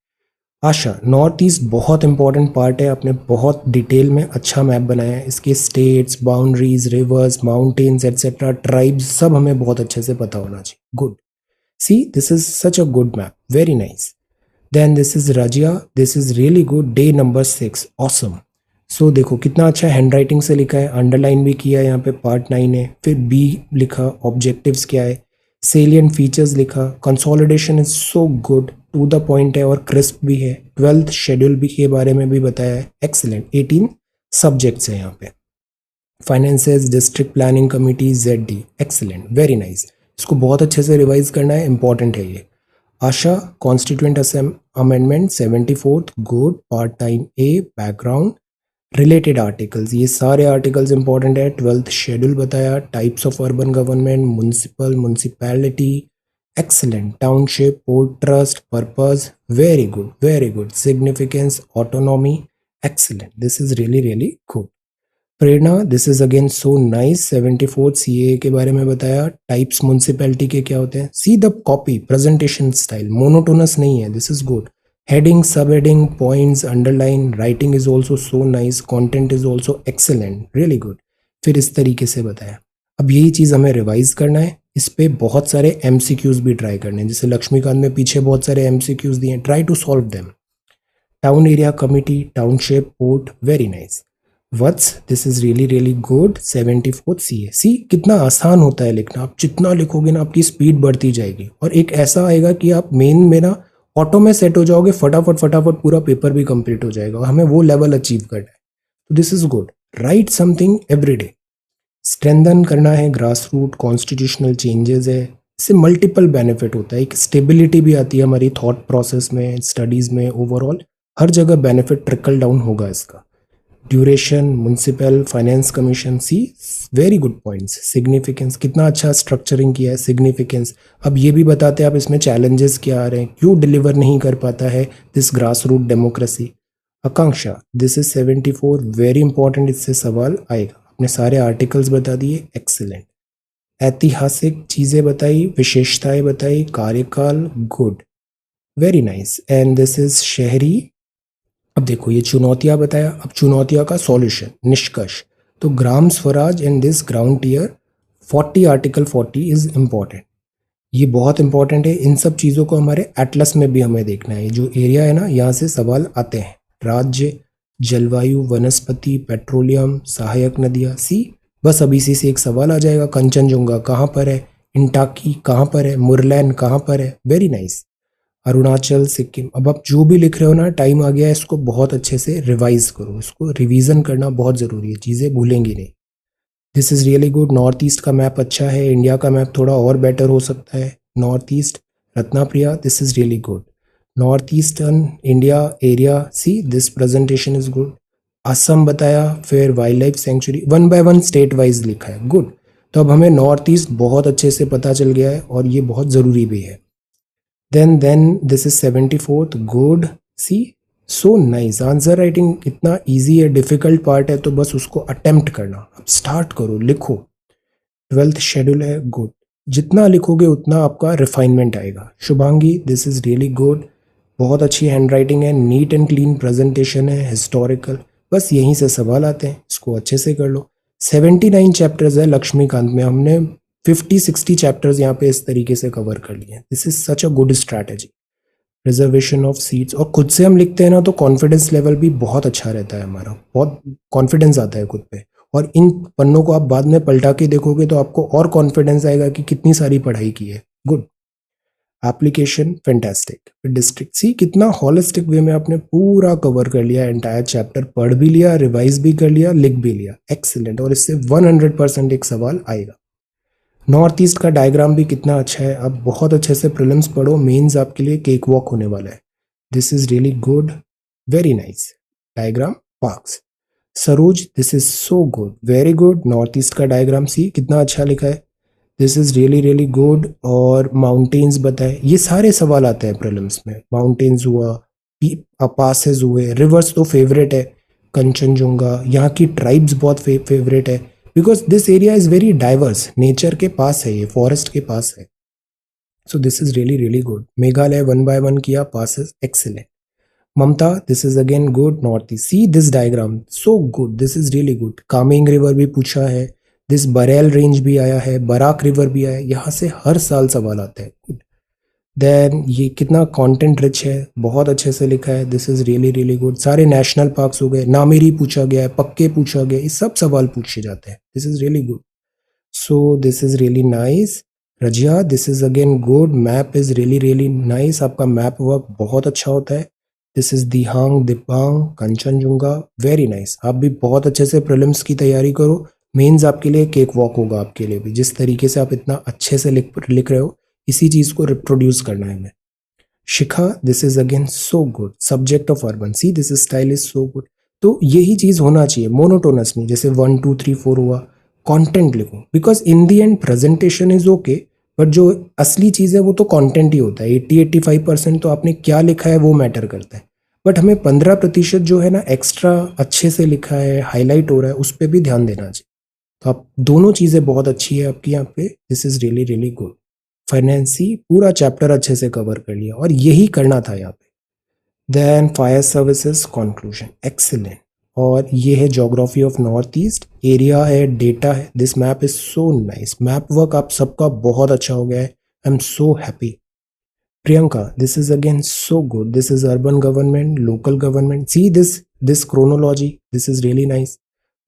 आशा, नॉर्थ ईस्ट बहुत इंपॉर्टेंट पार्ट है, आपने बहुत डिटेल में अच्छा मैप बनाया है, इसके states, boundaries, rivers, mountains etcetera, tribes, सब हमें बहुत अच्छे से पता होना चाहिए, good. See this is such a good map, very nice. Then this is Razia, this is really good, day number 6, awesome. So देखो कितना अच्छा हैंड राइटिंग से लिखा है, अंडरलाइन भी किया है, यहाँ पे पार्ट 9 है। फिर बी लिखा, ऑब्जेक्टिव्स क्या है, सेलियंट फीचर्स लिखा, consolidation is so good, to the point है और क्रिस्प भी है। 12th शेड्यूल भी के बारे में भी बताया है, एक्सीलेंट। 18 सब्जेक्ट्स है यहाँ पे, finances, district planning committee, ZD, excellent, very nice. इसको बहुत अच्छे से रिवाइज करना है, इंपॉर्टेंट है ये। Asha, constituent amendment 74th, good, part time A, background, related articles, ये सारे आर्टिकल्स इंपॉर्टेंट है। 12th शेड्यूल बताया, types of urban government, municipal, municipality, excellent, township, port trust, purpose, very good, very good. Significance, autonomy, excellent, this is really really good. Prerna, this is again so nice. 74th CAA के बारे में बताया, types municipality के क्या होते हैं, see the copy, presentation style monotonous नहीं है, this is good. Heading, sub heading, points, underline, writing is also so nice, content is also excellent, really good. फिर इस तरीके से बताया। अब यही चीज़ हमें रिवाइज करना है, इस पे बहुत सारे MCQs भी ट्राई करने हैं, जैसे लक्ष्मीकांत में पीछे बहुत सारे MCQs दिए हैं, try to solve them. Town area committee, township, port, very nice. Vats, this is really really good. 74th CA, see कितना आसान होता है लिखना, आप जितना लिखोगे ना आपकी स्पीड बढ़ती जाएगी, और एक ऐसा आएगा कि आप मेन में ना ऑटो में सेट हो जाओगे, फटाफट फटाफट पूरा पेपर भी कंप्लीट हो जाएगा, हमें वो लेवल अचीव करना है, तो this is good. Right something every day, strengthen करना है, ग्रास रूट कॉन्स्टिट्यूशनल चेंजेस है, इससे मल्टीपल बेनिफिट होता है, एक स्टेबिलिटी भी आती है हमारी थॉट प्रोसेस में, स्टडीज में, ओवरऑल हर जगह बेनिफिट ट्रिकल डाउन होगा इसका। ड्यूरेशन, म्युनिसिपल फाइनेंस कमीशन, सी वेरी गुड पॉइंट्स। सिग्निफिकेंस, कितना अच्छा स्ट्रक्चरिंग किया है, सिग्निफिकेंस। अब ये भी बताते हैं आप इसमें चैलेंजेस क्या आ रहे हैं, क्यों डिलीवर नहीं कर पाता है this grass root democracy. Akanksha, this is 74, very important, इससे सवाल आएगा। अपने सारे आर्टिकल्स बता दिए, एक्सीलेंट। ऐतिहासिक चीज़ें बताई, विशेषताएं बताई, कार्यकाल, good, very nice. And this is शहरी। अब देखो ये चुनौतियां बताया, अब चुनौतियां का सॉल्यूशन, निष्कर्ष। तो Gram Swaraj in this ground tier 40, article 40 is important, ये बहुत इंपॉर्टेंट है। इन सब चीज़ों को हमारे एटलस में भी हमें देखना है, जो एरिया है ना यहाँ से सवाल आते हैं। राज्य, जलवायु, वनस्पति, पेट्रोलियम, सहायक नदियाँ, सी बस अभी से एक सवाल आ जाएगा, कंचनजुंगा कहाँ पर है, इंटाकी कहाँ पर है, मुरलैन कहाँ पर है, वेरी नाइस। अरुणाचल, सिक्किम। अब आप जो भी लिख रहे हो ना, टाइम आ गया है, इसको बहुत अच्छे से रिवाइज करो, इसको रिवीजन करना बहुत ज़रूरी है, चीज़ें भूलेंगी नहीं। This is really good. North east का मैप अच्छा है, इंडिया का मैप थोड़ा और बेटर हो सकता है। North east, Ratnapriya, this is really good. North eastern India area, see this presentation is good. Assam बताया, फिर wildlife sanctuary, 1 by 1 state wise लिखा है, गुड। तो अब हमें नॉर्थ ईस्ट बहुत अच्छे से पता चल गया है, और ये बहुत ज़रूरी भी है। then this is 74th, good, see so nice। Answer writing इतना इजी है, डिफिकल्ट पार्ट है तो बस उसको अटेम्प्ट करना, अब स्टार्ट करो, लिखो। 12th शेड्यूल है, गुड, जितना लिखोगे उतना आपका रिफाइनमेंट आएगा। Shubhangi, this is really good, बहुत अच्छी हैंड राइटिंग है, नीट एंड क्लीन प्रेजेंटेशन है, हिस्टोरिकल, बस यहीं से सवाल आते हैं, इसको अच्छे से कर लो। 79 चैप्टर्स है लक्ष्मीकांत में, हमने 50-60 चैप्टर्स यहाँ पे इस तरीके से कवर कर लिए हैं, this is such a good strategy. Reservation of seats, और खुद से हम लिखते हैं ना तो कॉन्फिडेंस लेवल भी बहुत अच्छा रहता है हमारा, बहुत कॉन्फिडेंस आता है खुद पे, और इन पन्नों को आप बाद में पलटा के देखोगे तो आपको और कॉन्फिडेंस आएगा कि कितनी सारी पढ़ाई की है। गुड। Application fantastic. डिस्ट्रिक्ट, सी कितना हॉलिस्टिक वे में आपने पूरा कवर कर लिया, एंटायर चैप्टर पढ़ भी लिया, रिवाइज भी कर लिया, लिख भी लिया। एक्सीलेंट। और इससे 100% एक सवाल आएगा। नॉर्थ ईस्ट का डायग्राम भी कितना अच्छा है। आप बहुत अच्छे से प्रीलिम्स पढ़ो, मेंस आपके लिए केक वॉक होने वाला है। This is really good, very nice diagram. Parks, Saroj, this is so good, very good. North east का डायग्राम सी कितना अच्छा लिखा है, this is really really good. और माउंटेन्स बताए, ये सारे सवाल आते हैं प्रीलिम्स में। माउंटेन्स हुआ, पासेस हुए, रिवर्स तो फेवरेट है, कंचनजुंगा, यहाँ की ट्राइब्स बहुत फेवरेट है, because this area is very diverse, nature के पास है, ये फॉरेस्ट के पास है। So this is really really good. Meghalaya 1 by 1 किया, passes excellent. Mamata, this is again good. North east, see this diagram so good, this is really good. Kameng river भी पूछा है, दिस बरेल रेंज भी आया है, बराक रिवर भी आया है, यहाँ से हर साल सवाल आते हैं। देन ये कितना कंटेंट रिच है, बहुत अच्छे से लिखा है, this is really really good. सारे नेशनल पार्क्स हो गए, नामेरी पूछा गया है, पक्के पूछा गया, ये सब सवाल पूछे जाते हैं, this is really good. So this is really nice. Razia, this is again good, map is really really nice, आपका मैप वर्क बहुत अच्छा होता है। This is Dihang, Dibang, Kanchenjunga, very nice. आप भी बहुत अच्छे से प्रीलिम्स की तैयारी करो, मेंस आपके लिए केक वॉक होगा आपके लिए भी। जिस तरीके से आप इतना अच्छे से लिख रहे हो, इसी चीज को रिप्रोड्यूस करना है हमें। Shikha, this is again so good, subject of urban, see this style is so good. तो यही चीज होना चाहिए मोनोटोनस में, जैसे 1 2 3 4 हुआ। कंटेंट लिखो, because in the and presentation is okay, but जो असली चीज है वो तो कंटेंट ही होता है। 80-85% तो आपने क्या लिखा है वो मैटर करता है, बट हमें 15% जो है ना एक्स्ट्रा अच्छे से लिखा है, हाईलाइट हो रहा है, उस पर भी ध्यान देना चाहिए। तो आप दोनों चीजें बहुत अच्छी है आपकी यहाँ पे, this is really really good. Finances पूरा चैप्टर अच्छे से कवर कर लिया, और यही करना था यहाँ पे। Then fire services conclusion, excellent. और ये है geography of north east, area है, डेटा है, this map is so nice. Map work आप सबका बहुत अच्छा हो गया है, I am so happy. Priyanka, this is again so good, this is urban government, local government, see this chronology, this is really nice.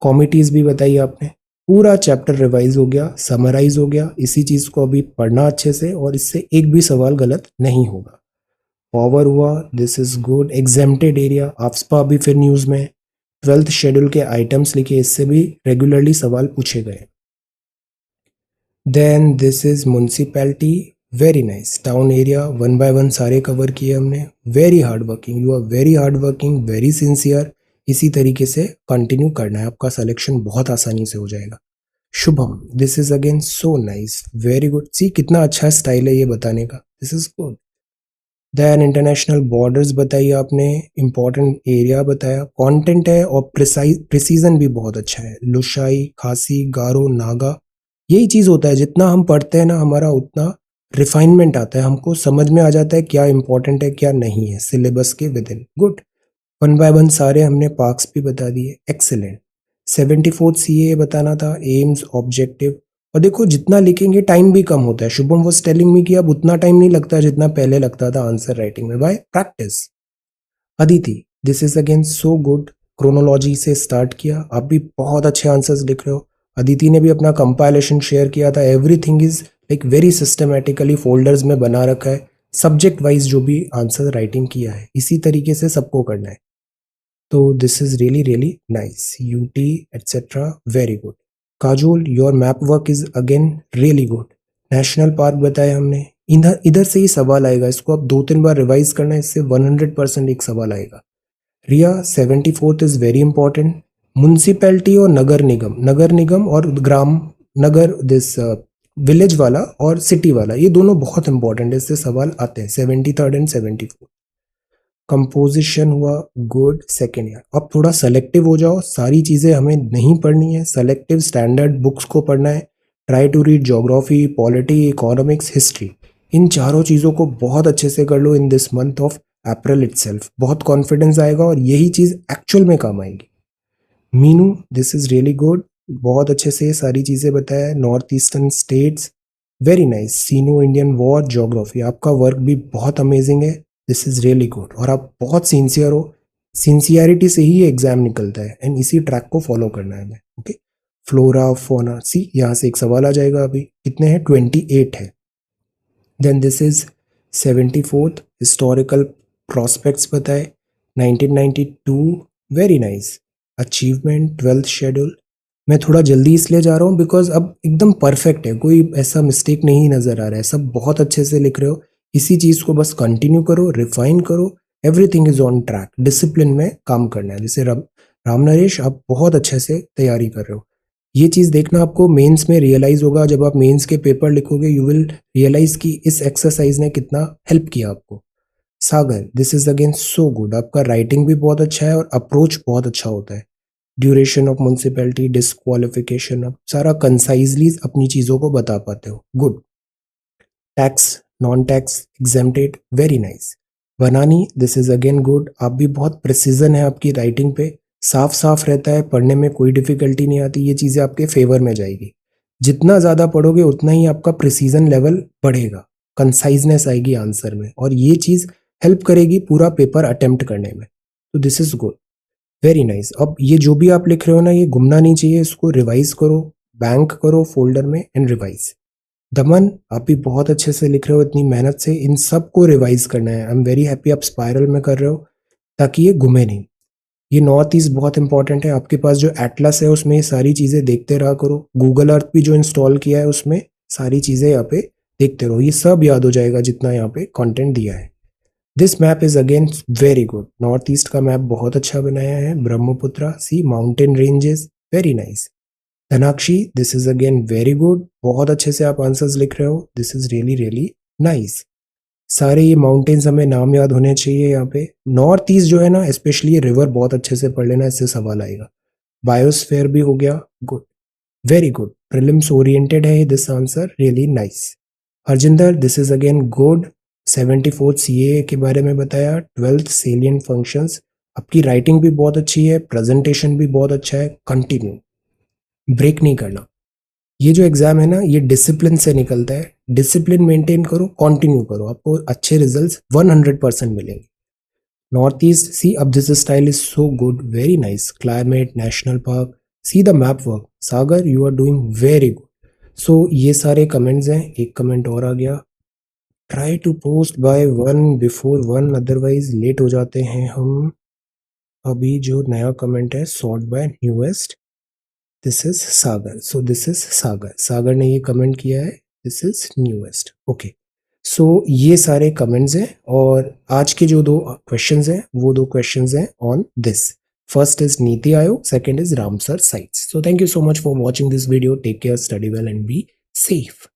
Committees भी बताइए आपने, पूरा चैप्टर रिवाइज हो गया, समराइज हो गया। इसी चीज को अभी पढ़ना अच्छे से, और इससे एक भी सवाल गलत नहीं होगा। पावर हुआ, this is good. Exempted area, AFSPA अभी फिर न्यूज में। 12th शेड्यूल के आइटम्स लिखे, इससे भी रेगुलरली सवाल पूछे गए। Then this is municipality, very nice. Town area 1 by 1 सारे कवर किए हमने। Very hard working, you are very hard working, very sincere. इसी तरीके से कंटिन्यू करना है, आपका सिलेक्शन बहुत आसानी से हो जाएगा। Shubham, this is again so nice, very good. See कितना अच्छा स्टाइल है ये बताने का, this is good. Then international borders बताइए आपने, इंपॉर्टेंट एरिया बताया, कंटेंट है, और प्रिसीजन भी बहुत अच्छा है। लुशाई, खासी, गारो, नागा, यही चीज होता है, जितना हम पढ़ते हैं ना हमारा उतना रिफाइनमेंट आता है, हमको समझ में आ जाता है क्या इंपॉर्टेंट है क्या नहीं है सिलेबस के विद इन। गुड। 1 by 1 सारे हमने पार्क्स भी बता दिए, एक्सेलेंट। 74th CA बताना था, एम्स, ऑब्जेक्टिव। और देखो जितना लिखेंगे टाइम भी कम होता है। शुभम वाज टेलिंग मी कि अब उतना टाइम नहीं लगता जितना पहले लगता था आंसर राइटिंग में, bye practice. Aditi, this is again so good, chronology से स्टार्ट किया, आप भी बहुत अच्छे आंसर्स लिख रहे हो। अदिति ने भी अपना कंपाइलेशन शेयर किया था, everything is like very systematically folders में बना रखा है, सब्जेक्ट वाइज जो भी आंसर राइटिंग किया है, इसी तरीके से सबको करना है। तो this is really really nice, UT etcetera, very good. Kajol, your map work is again really good. National park बताया हमने, इधर इधर से ही सवाल आएगा, इसको आप 2-3 बार रिवाइज करना है, इससे 100% एक सवाल आएगा। रिया, 74th is very important. Municipality और नगर निगम और ग्राम नगर, दिस विलेज वाला और सिटी वाला, ये दोनों बहुत इंपॉर्टेंट है, इससे सवाल आते हैं। 73rd and 74th। कंपोजिशन हुआ गुड, सेकेंड ईयर। अब थोड़ा सेलेक्टिव हो जाओ, सारी चीज़ें हमें नहीं पढ़नी है, सेलेक्टिव स्टैंडर्ड बुक्स को पढ़ना है। Try to read geography, polity, economics, history, इन चारों चीज़ों को बहुत अच्छे से कर लो in this month of April itself. बहुत कॉन्फिडेंस आएगा और यही चीज़ एक्चुअल में काम आएगी। Meenu, this is really good, बहुत अच्छे से सारी चीज़ें बताया। North eastern states, very nice. Sino, Indian war, geography, आपका वर्क भी बहुत अमेजिंग है, दिस इज रियली गुड। और आप बहुत सिंसियर हो, सिंसियरिटी से ही एग्जाम निकलता है, एंड इसी ट्रैक को फॉलो करना है हमें, ओके। फ्लोरा फोना, सी यहाँ से एक सवाल आ जाएगा। अभी कितने हैं, 28 है। Then this is 74th historical prospects बताए 1992, very nice. Achievement 12th schedule. मैं थोड़ा जल्दी इसलिए जा रहा हूँ बिकॉज अब एकदम परफेक्ट है, कोई ऐसा मिस्टेक नहीं नजर आ रहा है, सब बहुत अच्छे से लिख रहे हो। इसी चीज को बस कंटिन्यू करो, रिफाइन करो, everything is on track. Discipline में काम करना है। जैसे राम नरेश, आप बहुत अच्छे से तैयारी कर रहे हो। ये चीज देखना आपको मेंस में रियलाइज होगा। जब आप मेंस के पेपर लिखोगे यू विल रियलाइज कि इस एक्सरसाइज ने कितना हेल्प किया आपको। Sagar, this is again so good. आपका राइटिंग भी बहुत अच्छा है और अप्रोच बहुत अच्छा होता है। ड्यूरेशन ऑफ म्युनिसिपैलिटी, डिस्क्वालिफिकेशन, आप सारा कंसाइजली अपनी चीजों को बता पाते हो। Good. Tax, non tax, exempted, very nice. बनानी, दिस इज अगेन गुड। आप भी बहुत प्रिसीजन है आपकी राइटिंग पे, साफ साफ रहता है, पढ़ने में कोई डिफिकल्टी नहीं आती। ये चीजें आपके फेवर में जाएगी। जितना ज्यादा पढ़ोगे उतना ही आपका प्रिसीजन लेवल बढ़ेगा, कंसाइजनेस आएगी आंसर में, और ये चीज हेल्प करेगी पूरा पेपर अटेम्प्ट करने में। तो this is good, very nice. अब ये जो भी आप लिख रहे हो ना, ये गुमना नहीं चाहिए, इसको रिवाइज करो, बैंक करो फोल्डर में एंड रिवाइज। दमन, आप भी बहुत अच्छे से लिख रहे हो, इतनी मेहनत से इन सब को रिवाइज करना है। आई एम वेरी हैप्पी आप स्पाइरल में कर रहे हो ताकि ये घूमे नहीं। ये नॉर्थ ईस्ट बहुत इंपॉर्टेंट है। आपके पास जो एटलस है उसमें ये सारी चीजें देखते रहा करो। गूगल अर्थ भी जो इंस्टॉल किया है उसमें सारी चीजें यहाँ पे देखते रहो, ये सब याद हो जाएगा जितना यहाँ पे कंटेंट दिया है। This map is again very good. North east का मैप बहुत अच्छा बनाया है। Brahmaputra, see mountain ranges, very nice. Dhanakshi, this is again very good. बहुत अच्छे से आप आंसर्स लिख रहे हो, this is really really nice. सारे ये माउंटेन्स हमें नाम याद होने चाहिए यहाँ पे। नॉर्थ ईस्ट जो है ना, स्पेशली ये रिवर बहुत अच्छे से पढ़ लेना, इससे सवाल आएगा। बायोस्फेयर भी हो गया, good, very good. Prelims oriented है this answer, really nice. Harjinder, this is again good. 74th CAA के बारे में बताया, 12th सेलिएंट फंक्शंस। आपकी राइटिंग भी बहुत अच्छी है, प्रेजेंटेशन भी बहुत अच्छा है, कंटिन्यू, ब्रेक नहीं करना। ये जो एग्जाम है ना, ये डिसिप्लिन से निकलता है। डिसिप्लिन मेंटेन करो, कंटिन्यू करो, आपको अच्छे रिजल्ट्स 100% मिलेंगे। नॉर्थ ईस्ट, सी अब this style is so good, very nice. Climate, national park, see the map work. Sagar, you are doing very good. So ये सारे कमेंट्स हैं। एक कमेंट और आ गया, try to post by 1 before 1, otherwise late हो जाते हैं हम। अभी जो नया कमेंट है, sort by newest, this is Sagar. So this is Sagar, Sagar ने ये कमेंट किया है, this is newest, okay. So ये सारे कमेंट्स हैं, और आज के जो 2 क्वेश्चंस हैं वो 2 क्वेश्चंस हैं on this. First is NITI Aayog, second is Ramsar sites. So thank you so much for watching this video, take care, study well and be safe.